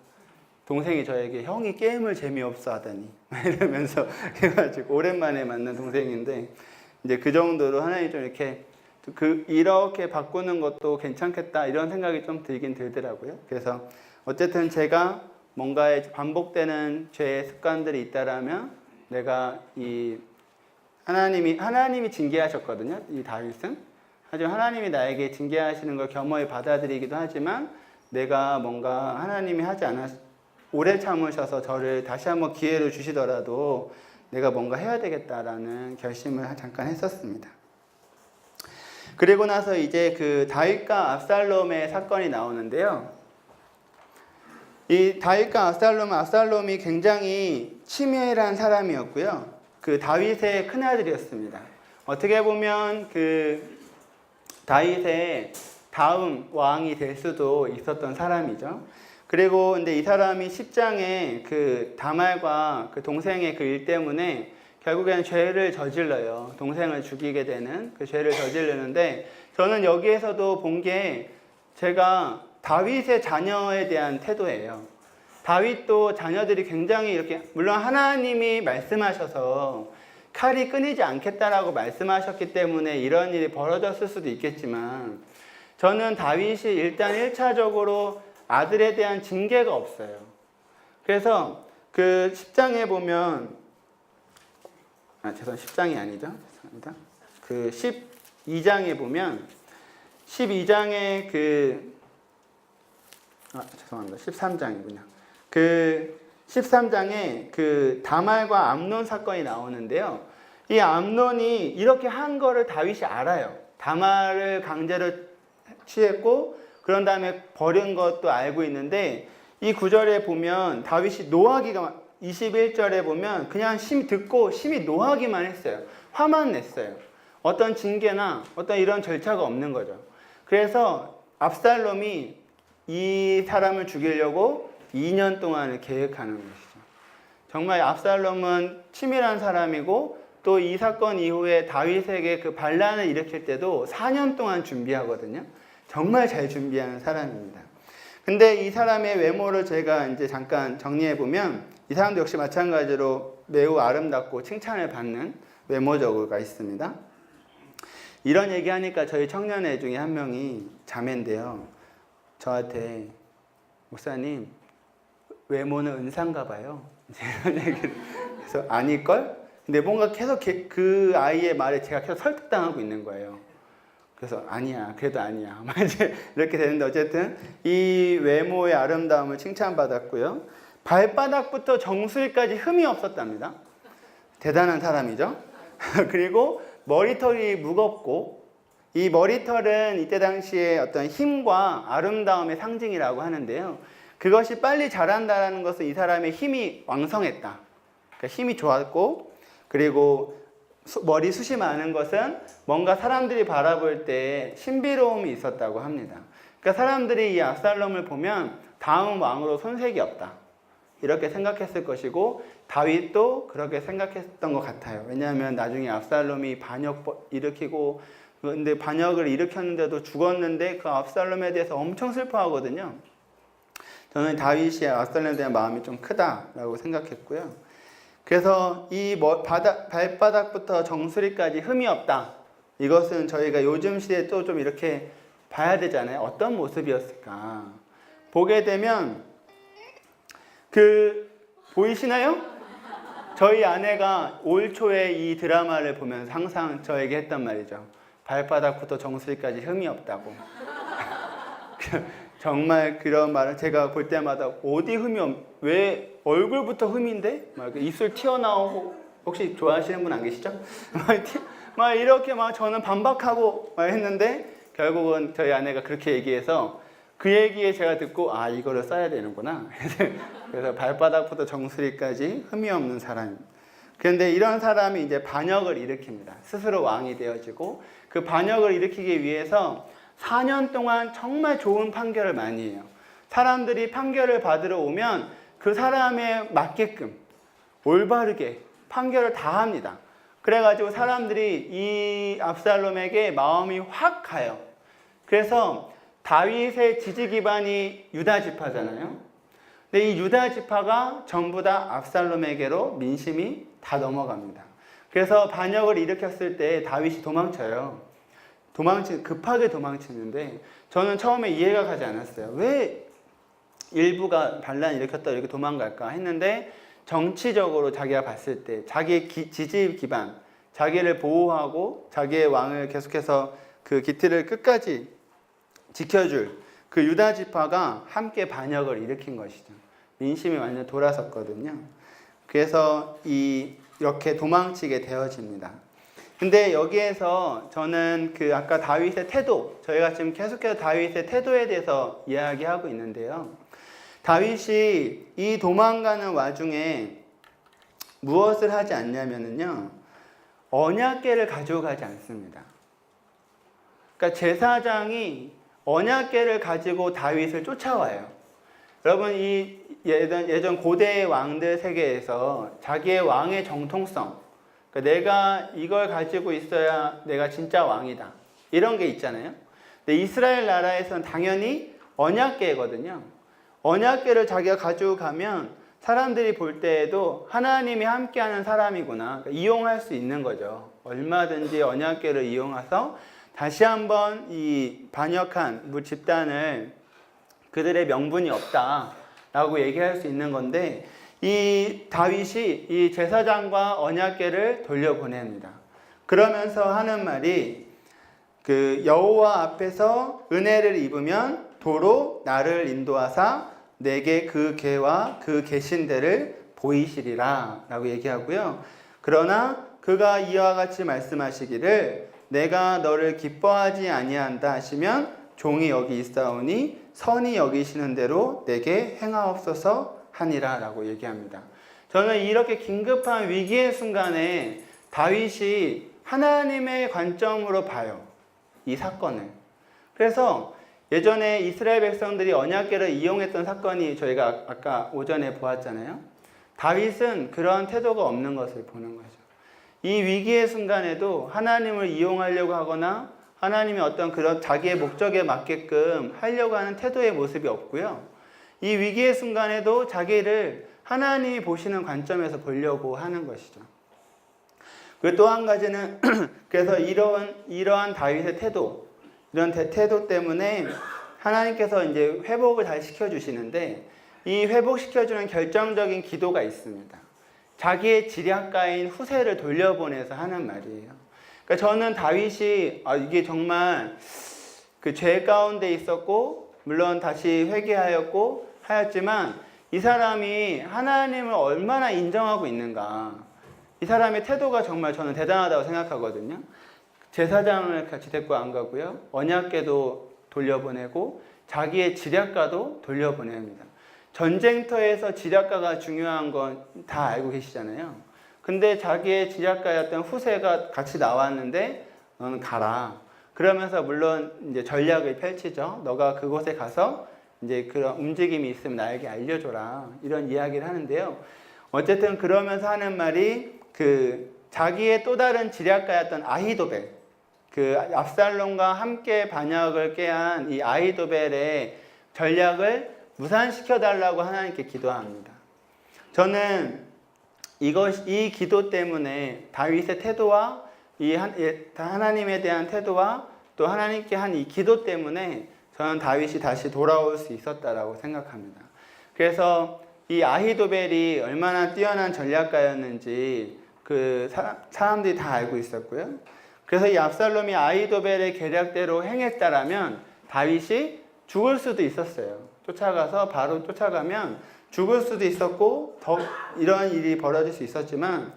동생이 저에게 형이 게임을 재미없어 하다니 이러면서 해가지고 오랜만에 만난 동생인데, 이제 그 정도로 하나님 좀 이렇게 바꾸는 것도 괜찮겠다 이런 생각이 좀 들긴 들더라고요. 그래서 어쨌든 제가 뭔가에 반복되는 죄의 습관들이 있다라면 내가 하나님이 징계하셨거든요. 이 다윗은. 하지만 하나님이 나에게 징계하시는 걸 겸허히 받아들이기도 하지만, 내가 뭔가 하나님이 오래 참으셔서 저를 다시 한번 기회를 주시더라도 내가 뭔가 해야 되겠다라는 결심을 잠깐 했었습니다. 그리고 나서 이제 그 다윗과 압살롬의 사건이 나오는데요. 이 다윗과 압살롬이 굉장히 치밀한 사람이었고요. 그 다윗의 큰아들이었습니다. 어떻게 보면 그 다윗의 다음 왕이 될 수도 있었던 사람이죠. 그리고 근데 이 사람이 10장에 그 다말과 그 동생의 그 일 때문에 결국에는 죄를 저질러요. 동생을 죽이게 되는 그 죄를 저지르는데, 저는 여기에서도 본 게 제가 다윗의 자녀에 대한 태도예요. 다윗도 자녀들이 굉장히 이렇게, 물론 하나님이 말씀하셔서 칼이 끊이지 않겠다라고 말씀하셨기 때문에 이런 일이 벌어졌을 수도 있겠지만, 저는 다윗이 일단 1차적으로 아들에 대한 징계가 없어요. 그래서 그 10장에 보면, 10장이 아니죠. 죄송합니다. 그 12장에 보면, 12장에 죄송합니다. 13장이군요. 그 13장에 그 다말과 암논 사건이 나오는데요. 이 암논이 이렇게 한 거를 다윗이 알아요. 다말을 강제로 취했고, 그런 다음에 버린 것도 알고 있는데, 이 구절에 보면 다윗이 노하기가, 21절에 보면 그냥 듣고 심히 노하기만 했어요. 화만 냈어요. 어떤 징계나 어떤 이런 절차가 없는 거죠. 그래서 압살롬이 이 사람을 죽이려고 2년 동안을 계획하는 것이죠. 정말 압살롬은 치밀한 사람이고, 또 이 사건 이후에 다윗에게 그 반란을 일으킬 때도 4년 동안 준비하거든요. 정말 잘 준비하는 사람입니다. 근데 이 사람의 외모를 제가 이제 잠깐 정리해 보면, 이 사람도 역시 마찬가지로 매우 아름답고 칭찬을 받는 외모적으로가 있습니다. 이런 얘기하니까 저희 청년회 중에 한 명이 자매인데요. 저한테, 목사님, 외모는 은사인가 봐요. 이런 얘기를. 그래서 아닐걸? 근데 뭔가 계속 그 아이의 말에 제가 계속 설득당하고 있는 거예요. 그래서 아니야, 그래도 아니야. 이렇게 되는데, 어쨌든 이 외모의 아름다움을 칭찬받았고요. 발바닥부터 정수리까지 흠이 없었답니다. 대단한 사람이죠. 그리고 머리털이 무겁고, 이 머리털은 이때 당시에 어떤 힘과 아름다움의 상징이라고 하는데요. 그것이 빨리 자란다는 것은 이 사람의 힘이 왕성했다. 그러니까 힘이 좋았고, 그리고 머리숱이 많은 것은 뭔가 사람들이 바라볼 때 신비로움이 있었다고 합니다. 그러니까 사람들이 이 압살롬을 보면 다음 왕으로 손색이 없다, 이렇게 생각했을 것이고, 다윗도 그렇게 생각했던 것 같아요. 왜냐하면 나중에 압살롬이 반역 일으키고, 근데 반역을 일으켰는데도 죽었는데 그 압살롬에 대해서 엄청 슬퍼하거든요. 저는 다윗이 압살롬에 대한 마음이 좀 크다라고 생각했고요. 그래서 이 발바닥부터 정수리까지 흠이 없다. 이것은 저희가 요즘 시대에 또 좀 이렇게 봐야 되잖아요. 어떤 모습이었을까. 보게 되면 보이시나요? 저희 아내가 올 초에 이 드라마를 보면서 항상 저에게 했단 말이죠. 발바닥부터 정수리까지 흠이 없다고. 정말 그런 말을 제가 볼 때마다 어디 왜 얼굴부터 흠인데? 막 입술 튀어나오고, 혹시 좋아하시는 분 안 계시죠? 막 이렇게 막 저는 반박하고 막 했는데 결국은 저희 아내가 그렇게 얘기해서 그 얘기에 제가 듣고 이거를 써야 되는구나. 그래서 발바닥부터 정수리까지 흠이 없는 사람. 그런데 이런 사람이 이제 반역을 일으킵니다. 스스로 왕이 되어지고 그 반역을 일으키기 위해서 4년 동안 정말 좋은 판결을 많이 해요. 사람들이 판결을 받으러 오면 그 사람에 맞게끔 올바르게 판결을 다 합니다. 그래가지고 사람들이 이 압살롬에게 마음이 확 가요. 그래서 다윗의 지지 기반이 유다 지파잖아요. 근데 이 유다 지파가 전부 다 압살롬에게로 민심이 다 넘어갑니다. 그래서 반역을 일으켰을 때 다윗이 도망쳐요. 급하게 도망치는데 저는 처음에 이해가 가지 않았어요. 왜 일부가 반란 일으켰다 이렇게 도망갈까 했는데 정치적으로 자기가 봤을 때 자기의 지지 기반, 자기를 보호하고 자기의 왕을 계속해서 그 기틀을 끝까지 지켜줄 그 유다 지파가 함께 반역을 일으킨 것이죠. 민심이 완전 돌아섰거든요. 그래서 이렇게 도망치게 되어집니다. 근데 여기에서 저는 아까 다윗의 태도, 저희가 지금 계속해서 다윗의 태도에 대해서 이야기하고 있는데요. 다윗이 이 도망가는 와중에 무엇을 하지 않냐면요. 언약궤를 가지고 가지 않습니다. 그러니까 제사장이 언약궤를 가지고 다윗을 쫓아와요. 여러분, 이 예전 고대 왕들 세계에서 자기의 왕의 정통성, 그러니까 내가 이걸 가지고 있어야 내가 진짜 왕이다, 이런 게 있잖아요. 근데 이스라엘 나라에서는 당연히 언약궤거든요. 언약궤를 자기가 가지고 가면 사람들이 볼 때에도 하나님이 함께하는 사람이구나, 그러니까 이용할 수 있는 거죠. 얼마든지 언약궤를 이용해서 다시 한번 이 반역한 집단을 그들의 명분이 없다라고 얘기할 수 있는 건데, 이 다윗이 이 제사장과 언약궤를 돌려보냅니다. 그러면서 하는 말이 여호와 앞에서 은혜를 입으면 도로 나를 인도하사 내게 그 궤와 그 계신대를 보이시리라 라고 얘기하고요. 그러나 그가 이와 같이 말씀하시기를 내가 너를 기뻐하지 아니한다 하시면 종이 여기 있사오니 선히 여기시는 대로 내게 행하옵소서 하니라 라고 얘기합니다. 저는 이렇게 긴급한 위기의 순간에 다윗이 하나님의 관점으로 봐요, 이 사건을. 그래서 예전에 이스라엘 백성들이 언약궤를 이용했던 사건이 저희가 아까 오전에 보았잖아요. 다윗은 그런 태도가 없는 것을 보는 거죠. 이 위기의 순간에도 하나님을 이용하려고 하거나 하나님의 어떤 그런 자기의 목적에 맞게끔 하려고 하는 태도의 모습이 없고요. 이 위기의 순간에도 자기를 하나님이 보시는 관점에서 보려고 하는 것이죠. 그리고 또 한 가지는 그래서 이러한 다윗의 태도, 이런 태도 때문에 하나님께서 이제 회복을 잘 시켜주시는데, 이 회복시켜주는 결정적인 기도가 있습니다. 자기의 지략가인 후세를 돌려보내서 하는 말이에요. 그러니까 저는 다윗이 이게 정말 죄 가운데 있었고 물론 다시 회개하였고 하였지만 이 사람이 하나님을 얼마나 인정하고 있는가, 이 사람의 태도가 정말 저는 대단하다고 생각하거든요. 제사장을 같이 데리고 안 가고요, 언약궤도 돌려보내고 자기의 지략가도 돌려보냅니다. 전쟁터에서 지략가가 중요한 건 다 알고 계시잖아요. 근데 자기의 지략가였던 후세가 같이 나왔는데 너는 가라. 그러면서 물론 이제 전략을 펼치죠. 너가 그곳에 가서 이제 그런 움직임이 있으면 나에게 알려줘라, 이런 이야기를 하는데요. 어쨌든 그러면서 하는 말이 자기의 또 다른 지략가였던 아히도벨, 압살롬과 함께 반역을 꾀한 이 아히도벨의 전략을 무산시켜달라고 하나님께 기도합니다. 저는 이 기도 때문에 다윗의 태도와 이 하나님에 대한 태도와 또 하나님께 한 이 기도 때문에 저는 다윗이 다시 돌아올 수 있었다라고 생각합니다. 그래서 이 아히도벨이 얼마나 뛰어난 전략가였는지 그 사람들이 다 알고 있었고요. 그래서 이 압살롬이 아히도벨의 계략대로 행했다라면 다윗이 죽을 수도 있었어요. 쫓아가서 바로 쫓아가면 죽을 수도 있었고 더 이런 일이 벌어질 수 있었지만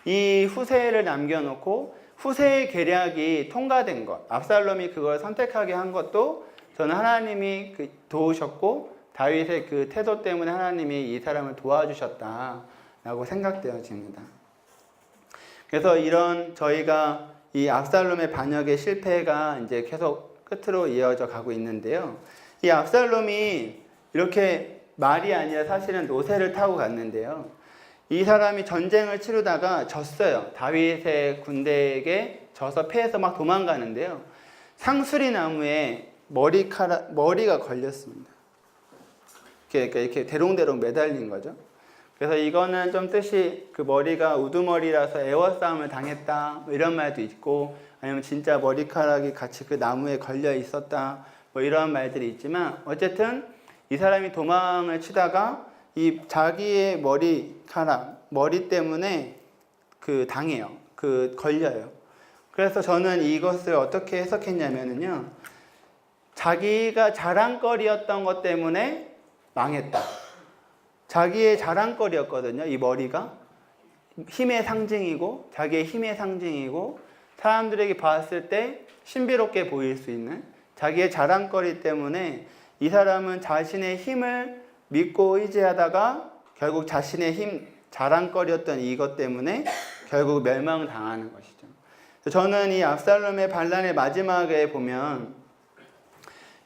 이 후세를 남겨놓고 후세의 계략이 통과된 것, 압살롬이 그걸 선택하게 한 것도 저는 하나님이 도우셨고 다윗의 그 태도 때문에 하나님이 이 사람을 도와주셨다라고 생각되어집니다. 그래서 이런 저희가 이 압살롬의 반역의 실패가 이제 계속 끝으로 이어져 가고 있는데요. 이 압살롬이 이렇게 말이 아니라 사실은 노새를 타고 갔는데요. 이 사람이 전쟁을 치르다가 졌어요. 다윗의 군대에게 져서 패해서 막 도망가는데요. 상수리 나무에 머리가 걸렸습니다. 이렇게 대롱대롱 매달린 거죠. 그래서 이거는 좀 뜻이 그 머리가 우두머리라서 애워싸움을 당했다 뭐 이런 말도 있고 아니면 진짜 머리카락이 같이 그 나무에 걸려 있었다 뭐 이런 말들이 있지만 어쨌든 이 사람이 도망을 치다가 이 자기의 머리 때문에 그 당해요. 그 걸려요. 그래서 저는 이것을 어떻게 해석했냐면요. 자기가 자랑거리였던 것 때문에 망했다. 자기의 자랑거리였거든요. 이 머리가 힘의 상징이고 자기의 힘의 상징이고 사람들에게 봤을 때 신비롭게 보일 수 있는 자기의 자랑거리 때문에 이 사람은 자신의 힘을 믿고 의지하다가 결국 자신의 힘, 자랑거리였던 이것 때문에 결국 멸망당하는 것이죠. 저는 이 압살롬의 반란의 마지막에 보면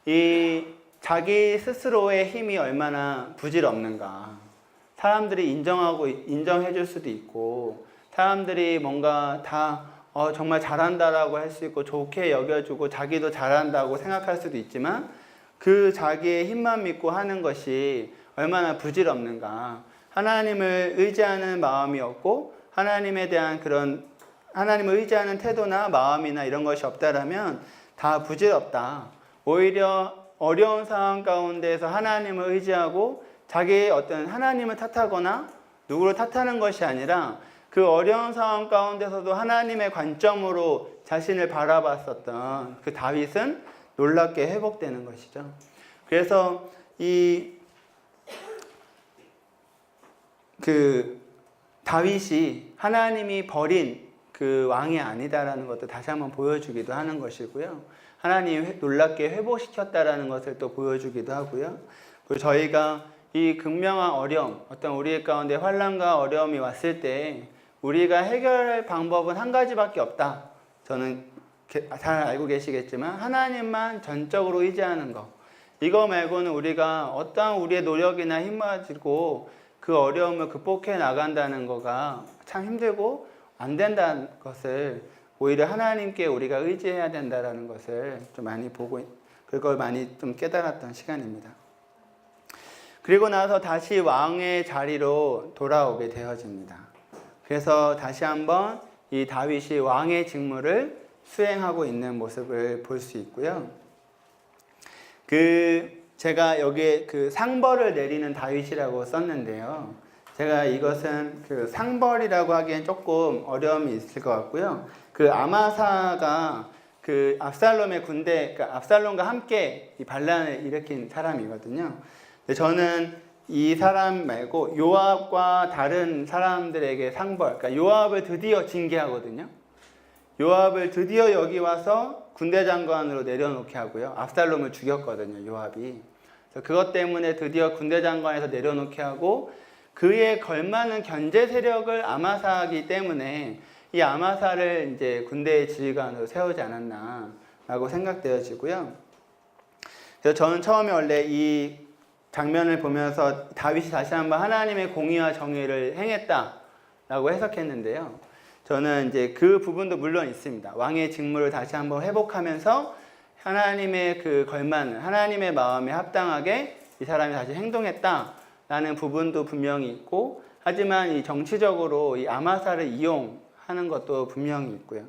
이 자기 스스로의 힘이 얼마나 부질없는가. 사람들이 인정해 줄 수도 있고 사람들이 뭔가 다 정말 잘한다라고 할 수 있고 좋게 여겨주고 자기도 잘한다고 생각할 수도 있지만 그 자기의 힘만 믿고 하는 것이 얼마나 부질없는가. 하나님을 의지하는 마음이 없고 하나님에 대한 그런 하나님을 의지하는 태도나 마음이나 이런 것이 없다라면 다 부질없다. 오히려 어려운 상황 가운데에서 하나님을 의지하고 자기의 어떤 하나님을 탓하거나 누구를 탓하는 것이 아니라 그 어려운 상황 가운데서도 하나님의 관점으로 자신을 바라봤었던 그 다윗은 놀랍게 회복되는 것이죠. 그래서 그 다윗이 하나님이 버린 그 왕이 아니다라는 것도 다시 한번 보여주기도 하는 것이고요. 하나님이 놀랍게 회복시켰다라는 것을 또 보여주기도 하고요. 그리고 저희가 이 극명한 어려움, 어떤 우리 가운데 환난과 어려움이 왔을 때 우리가 해결할 방법은 한 가지밖에 없다. 저는 잘 알고 계시겠지만 하나님만 전적으로 의지하는 것. 이거 말고는 우리가 어떠한 우리의 노력이나 힘을 가지고 그 어려움을 극복해 나간다는 거가 참 힘들고 안 된다는 것을 오히려 하나님께 우리가 의지해야 된다는 것을 좀 많이 보고 그걸 많이 좀 깨달았던 시간입니다. 그리고 나서 다시 왕의 자리로 돌아오게 되어집니다. 그래서 다시 한번 이 다윗이 왕의 직무를 수행하고 있는 모습을 볼 수 있고요. 제가 여기에 그 상벌을 내리는 다윗이라고 썼는데요. 제가 이것은 그 상벌이라고 하기엔 조금 어려움이 있을 것 같고요. 그 아마사가 그 압살롬의 군대, 그러니까 압살롬과 함께 이 반란을 일으킨 사람이거든요. 근데 저는 이 사람 말고 요압과 다른 사람들에게 상벌, 그러니까 요압을 드디어 징계하거든요. 요압을 드디어 여기 와서 군대 장관으로 내려놓게 하고요. 압살롬을 죽였거든요, 요압이. 그래서 그것 때문에 드디어 군대 장관에서 내려놓게 하고 그에 걸맞는 견제 세력을 아마사하기 때문에 이 아마사를 이제 군대의 지휘관으로 세우지 않았나라고 생각되어지고요. 그래서 저는 처음에 원래 이 장면을 보면서 다윗이 다시 한번 하나님의 공의와 정의를 행했다라고 해석했는데요. 저는 이제 그 부분도 물론 있습니다. 왕의 직무를 다시 한번 회복하면서 하나님의 그 걸맞는 하나님의 마음에 합당하게 이 사람이 다시 행동했다라는 부분도 분명히 있고, 하지만 이 정치적으로 이 아마사를 이용하는 것도 분명히 있고요.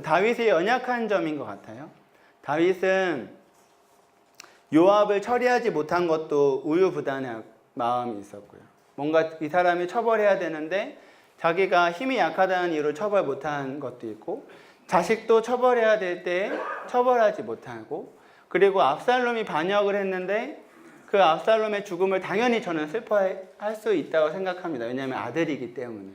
다윗의 연약한 점인 것 같아요. 다윗은 요압을 처리하지 못한 것도 우유부단한 마음이 있었고요. 뭔가 이 사람이 처벌해야 되는데 자기가 힘이 약하다는 이유로 처벌 못한 것도 있고, 자식도 처벌해야 될 때 처벌하지 못하고, 그리고 압살롬이 반역을 했는데 그 압살롬의 죽음을 당연히 저는 슬퍼할 수 있다고 생각합니다. 왜냐하면 아들이기 때문에.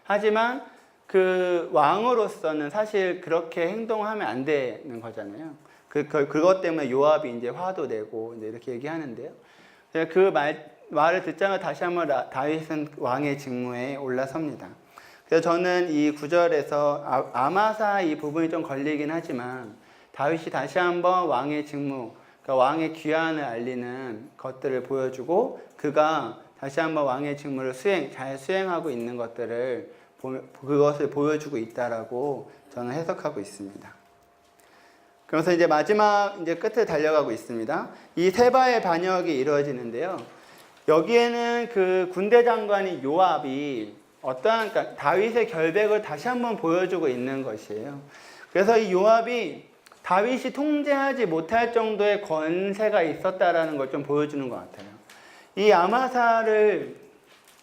하지만 그 왕으로서는 사실 그렇게 행동하면 안 되는 거잖아요. 그것 때문에 요압이 이제 화도 내고 이제 이렇게 얘기하는데요. 그 말을 듣자마자 다시 한번 다윗은 왕의 직무에 올라섭니다. 그래서 저는 이 구절에서 아마사 이 부분이 좀 걸리긴 하지만 다윗이 다시 한번 왕의 직무, 그러니까 왕의 귀환을 알리는 것들을 보여주고 그가 다시 한번 왕의 직무를 잘 수행하고 있는 그것을 보여주고 있다라고 저는 해석하고 있습니다. 그래서 이제 마지막 이제 끝을 달려가고 있습니다. 이 세바의 반역이 이루어지는데요. 여기에는 그 군대 장관이 요압이 그러니까 다윗의 결백을 다시 한번 보여주고 있는 것이에요. 그래서 이 요압이 다윗이 통제하지 못할 정도의 권세가 있었다라는 걸 좀 보여주는 것 같아요. 이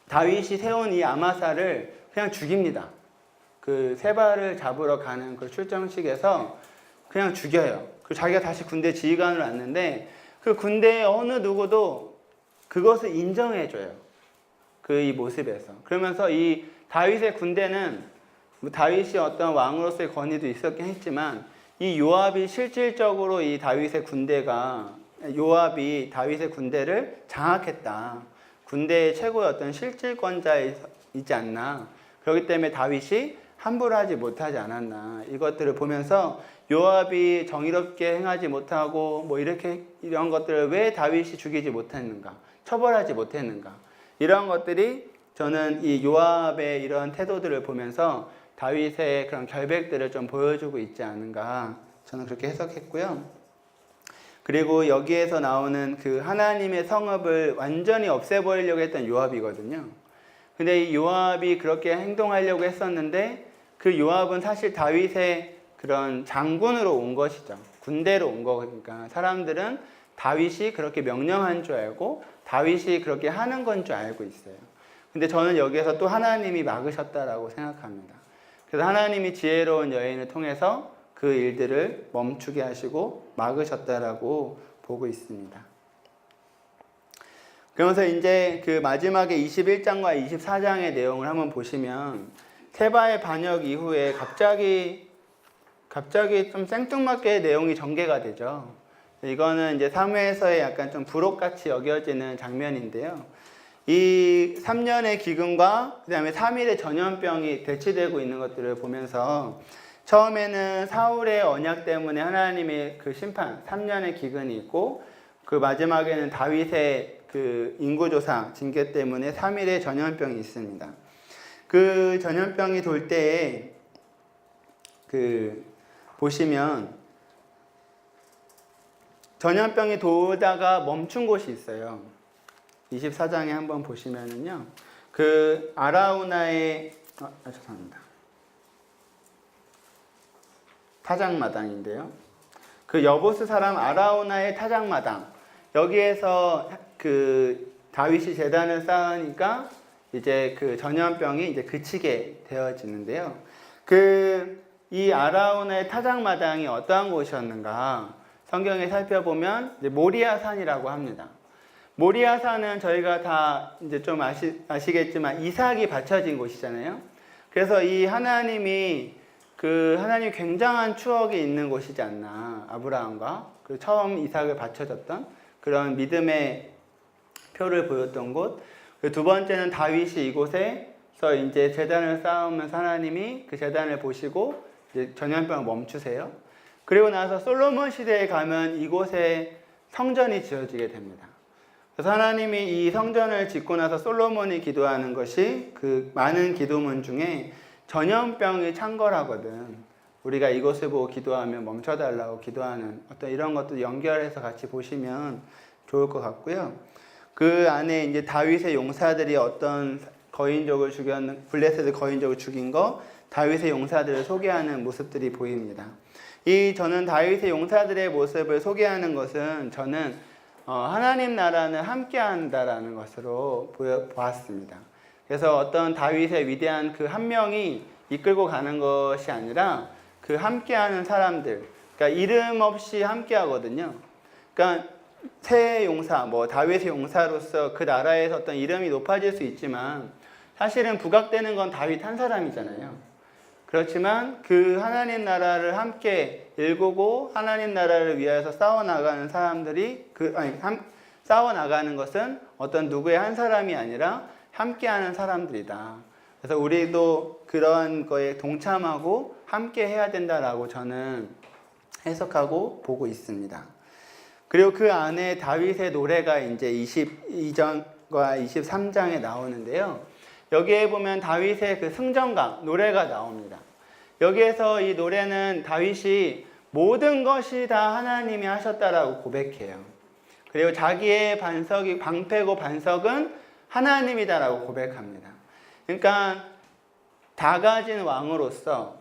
다윗이 세운 이 아마사를 그냥 죽입니다. 그 세바를 잡으러 가는 그 출정식에서 그냥 죽여요. 자기가 다시 군대 지휘관으로 왔는데 그 군대의 어느 누구도 그것을 인정해줘요. 이 모습에서. 그러면서 이 다윗의 군대는 다윗이 어떤 왕으로서의 권위도 있었긴 했지만 이 요압이 실질적으로 요압이 다윗의 군대를 장악했다. 군대의 최고의 어떤 실질권자이지 않나. 그렇기 때문에 다윗이 함부로 하지 못하지 않았나. 이것들을 보면서 요압이 정의롭게 행하지 못하고 이런 것들을 왜 다윗이 죽이지 못했는가, 처벌하지 못했는가, 이런 것들이 저는 이 요압의 이런 태도들을 보면서 다윗의 그런 결백들을 좀 보여주고 있지 않은가, 저는 그렇게 해석했고요. 그리고 여기에서 나오는 그 하나님의 성읍을 완전히 없애버리려고 했던 요압이거든요. 근데 이 요압이 그렇게 행동하려고 했었는데 그 요압은 사실 다윗의 그런 장군으로 온 것이죠. 군대로 온 거니까 사람들은 다윗이 그렇게 명령한 줄 알고 다윗이 그렇게 하는 건 줄 알고 있어요. 근데 저는 여기에서 또 하나님이 막으셨다라고 생각합니다. 그래서 하나님이 지혜로운 여인을 통해서 그 일들을 멈추게 하시고 막으셨다라고 보고 있습니다. 그러면서 이제 그 마지막에 21장과 24장의 내용을 한번 보시면 세바의 반역 이후에 갑자기 좀 생뚱맞게 내용이 전개가 되죠. 이거는 이제 사무엘서에 약간 좀 부록같이 여겨지는 장면인데요. 이 3년의 기근과 그 다음에 3일의 전염병이 대치되고 있는 것들을 보면서 처음에는 사울의 언약 때문에 하나님의 그 심판, 3년의 기근이 있고 그 마지막에는 다윗의 그 인구조사, 징계 때문에 3일의 전염병이 있습니다. 그 전염병이 돌 때에 보시면 전염병이 돌다가 멈춘 곳이 있어요. 24장에 한번 보시면은요. 그 아라우나의 죄송합니다. 타작마당인데요. 그 여보스 사람 아라우나의 타작마당. 여기에서 그 다윗이 제단을 쌓으니까 이제 그 전염병이 이제 그치게 되어지는데요. 이 아라우나의 타작마당이 어떠한 곳이었는가? 성경에 살펴보면 이제 모리아산이라고 합니다. 모리아산은 저희가 다 이제 좀 아시겠지만 이삭이 바쳐진 곳이잖아요. 그래서 이 하나님이 굉장한 추억이 있는 곳이지 않나. 아브라함과 처음 이삭을 바쳐줬던 그런 믿음의 표를 보였던 곳. 두 번째는 다윗이 이곳에서 이제 제단을 쌓으면서 하나님이 그 제단을 보시고 이제 전염병을 멈추세요. 그리고 나서 솔로몬 시대에 가면 이곳에 성전이 지어지게 됩니다. 그래서 하나님이 이 성전을 짓고 나서 솔로몬이 기도하는 것이 그 많은 기도문 중에 전염병이 창궐하거든. 우리가 이것을 보고 기도하면 멈춰달라고 기도하는 어떤 이런 것도 연결해서 같이 보시면 좋을 것 같고요. 그 안에 이제 다윗의 용사들이 어떤 블레셋을 거인족을 죽인 거, 다윗의 용사들을 소개하는 모습들이 보입니다. 저는 다윗의 용사들의 모습을 소개하는 것은 저는 하나님 나라는 함께 한다라는 것으로 보았습니다. 그래서 어떤 다윗의 위대한 그 한 명이 이끌고 가는 것이 아니라 그 함께하는 사람들, 그러니까 이름 없이 함께하거든요. 그러니까 새 용사, 다윗의 용사로서 그 나라에서 어떤 이름이 높아질 수 있지만 사실은 부각되는 건 다윗 한 사람이잖아요. 그렇지만 그 하나님 나라를 함께 일구고 하나님 나라를 위해서 싸워나가는 사람들이 싸워나가는 것은 어떤 누구의 한 사람이 아니라 함께하는 사람들이다. 그래서 우리도 그런 거에 동참하고 함께 해야 된다라고 저는 해석하고 보고 있습니다. 그리고 그 안에 다윗의 노래가 이제 22장과 23장에 나오는데요. 여기에 보면 다윗의 그 승전가 노래가 나옵니다. 여기에서 이 노래는 다윗이 모든 것이 다 하나님이 하셨다라고 고백해요. 그리고 자기의 방패고 반석은 하나님이다라고 고백합니다. 그러니까 다 가진 왕으로서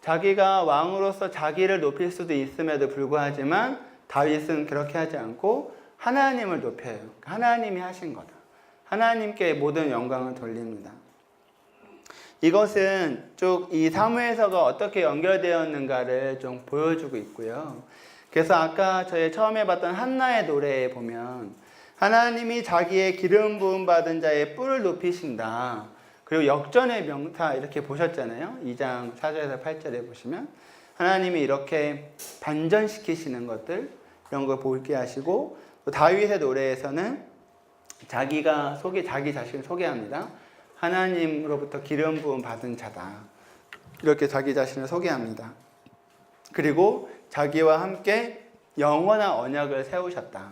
자기가 왕으로서 자기를 높일 수도 있음에도 불구하지만 다윗은 그렇게 하지 않고 하나님을 높여요. 하나님이 하신 거다. 하나님께 모든 영광을 돌립니다. 이것은 쭉 이 사무엘서가 어떻게 연결되었는가를 좀 보여주고 있고요. 그래서 아까 저희 처음에 봤던 한나의 노래에 보면 하나님이 자기의 기름 부음 받은 자의 뿔을 높이신다. 그리고 역전의 명사 이렇게 보셨잖아요. 2장 4절에서 8절에 보시면 하나님이 이렇게 반전시키시는 것들 이런 걸 보게 하시고 또 다윗의 노래에서는 자기 자신을 소개합니다. 하나님으로부터 기름 부음 받은 자다. 이렇게 자기 자신을 소개합니다. 그리고 자기와 함께 영원한 언약을 세우셨다.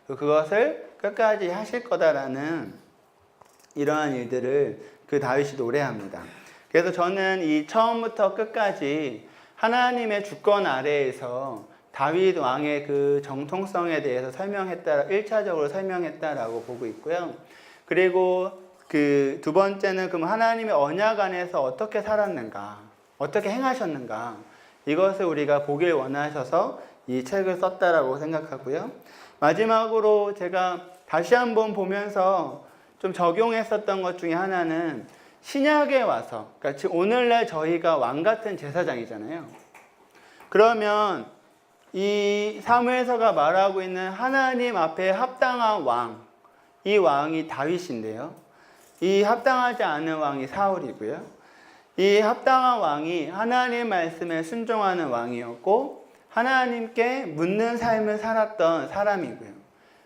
그것을 끝까지 하실 거다라는 이러한 일들을 그 다윗이 노래합니다. 그래서 저는 이 처음부터 끝까지 하나님의 주권 아래에서 다윗 왕의 그 정통성에 대해서 1차적으로 설명했다라고 보고 있고요. 그리고 그 두 번째는 그럼 하나님의 언약 안에서 어떻게 살았는가, 어떻게 행하셨는가, 이것을 우리가 보길 원하셔서 이 책을 썼다라고 생각하고요. 마지막으로 제가 다시 한번 보면서 좀 적용했었던 것 중에 하나는 신약에 와서, 그러니까 지금 오늘날 저희가 왕 같은 제사장이잖아요. 그러면 이 사무엘서가 말하고 있는 하나님 앞에 합당한 왕, 이 왕이 다윗인데요. 이 합당하지 않은 왕이 사울이고요. 이 합당한 왕이 하나님 말씀에 순종하는 왕이었고 하나님께 묻는 삶을 살았던 사람이고요.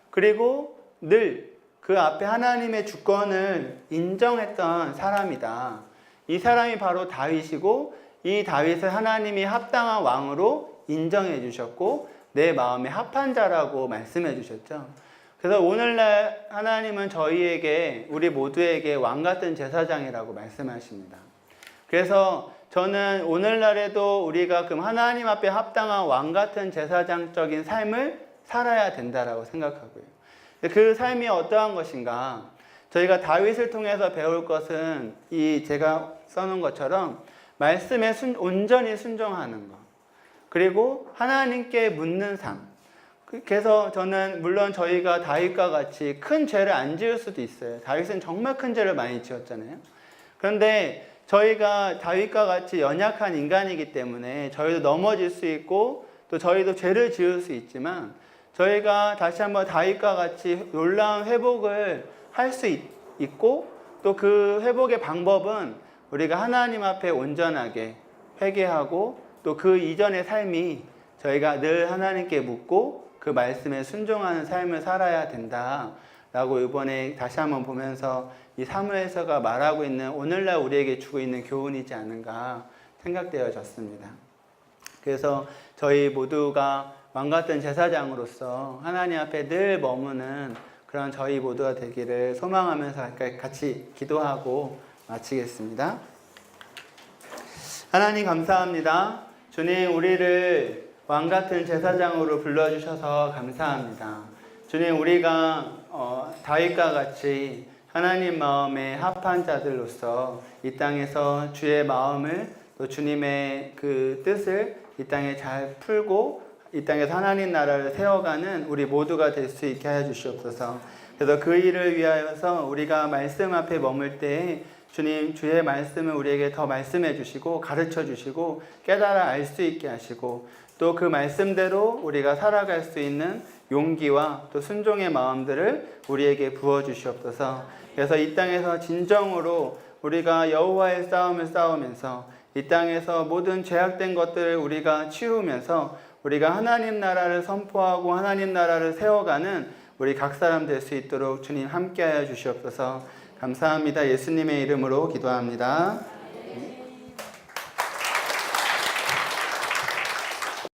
그리고 늘 그 앞에 하나님의 주권을 인정했던 사람이다. 이 사람이 바로 다윗이고 이 다윗을 하나님이 합당한 왕으로 인정해 주셨고 내 마음에 합한 자라고 말씀해 주셨죠. 그래서 오늘날 하나님은 저희에게, 우리 모두에게 왕 같은 제사장이라고 말씀하십니다. 그래서 저는 오늘날에도 우리가 그럼 하나님 앞에 합당한 왕 같은 제사장적인 삶을 살아야 된다라고 생각하고요. 그 삶이 어떠한 것인가? 저희가 다윗을 통해서 배울 것은 제가 써놓은 것처럼 말씀에 온전히 순종하는 것. 그리고 하나님께 묻는 삶. 그래서 저는 물론 저희가 다윗과 같이 큰 죄를 안 지을 수도 있어요. 다윗은 정말 큰 죄를 많이 지었잖아요. 그런데 저희가 다윗과 같이 연약한 인간이기 때문에 저희도 넘어질 수 있고 또 저희도 죄를 지을 수 있지만 저희가 다시 한번 다윗과 같이 놀라운 회복을 할 수 있고 또 그 회복의 방법은 우리가 하나님 앞에 온전하게 회개하고 또 그 이전의 삶이 저희가 늘 하나님께 묻고 그 말씀에 순종하는 삶을 살아야 된다라고 이번에 다시 한번 보면서 이 사무엘서가 말하고 있는 오늘날 우리에게 주고 있는 교훈이지 않은가 생각되어졌습니다. 그래서 저희 모두가 왕같은 제사장으로서 하나님 앞에 늘 머무는 그런 저희 모두가 되기를 소망하면서 같이 기도하고 마치겠습니다. 하나님 감사합니다. 주님, 우리를 왕같은 제사장으로 불러주셔서 감사합니다. 주님, 우리가 다윗과 같이 하나님 마음에 합한 자들로서 이 땅에서 주의 마음을 또 주님의 그 뜻을 이 땅에 잘 풀고 이 땅에서 하나님 나라를 세워가는 우리 모두가 될 수 있게 하여 주시옵소서. 그래서 그 일을 위하여서 우리가 말씀 앞에 머물 때에 주님 주의 말씀을 우리에게 더 말씀해 주시고 가르쳐 주시고 깨달아 알 수 있게 하시고 또 그 말씀대로 우리가 살아갈 수 있는 용기와 또 순종의 마음들을 우리에게 부어 주시옵소서. 그래서 이 땅에서 진정으로 우리가 여호와의 싸움을 싸우면서 이 땅에서 모든 죄악된 것들을 우리가 치우면서 우리가 하나님 나라를 선포하고 하나님 나라를 세워가는 우리 각 사람 될 수 있도록 주님 함께하여 주시옵소서. 감사합니다. 예수님의 이름으로 기도합니다.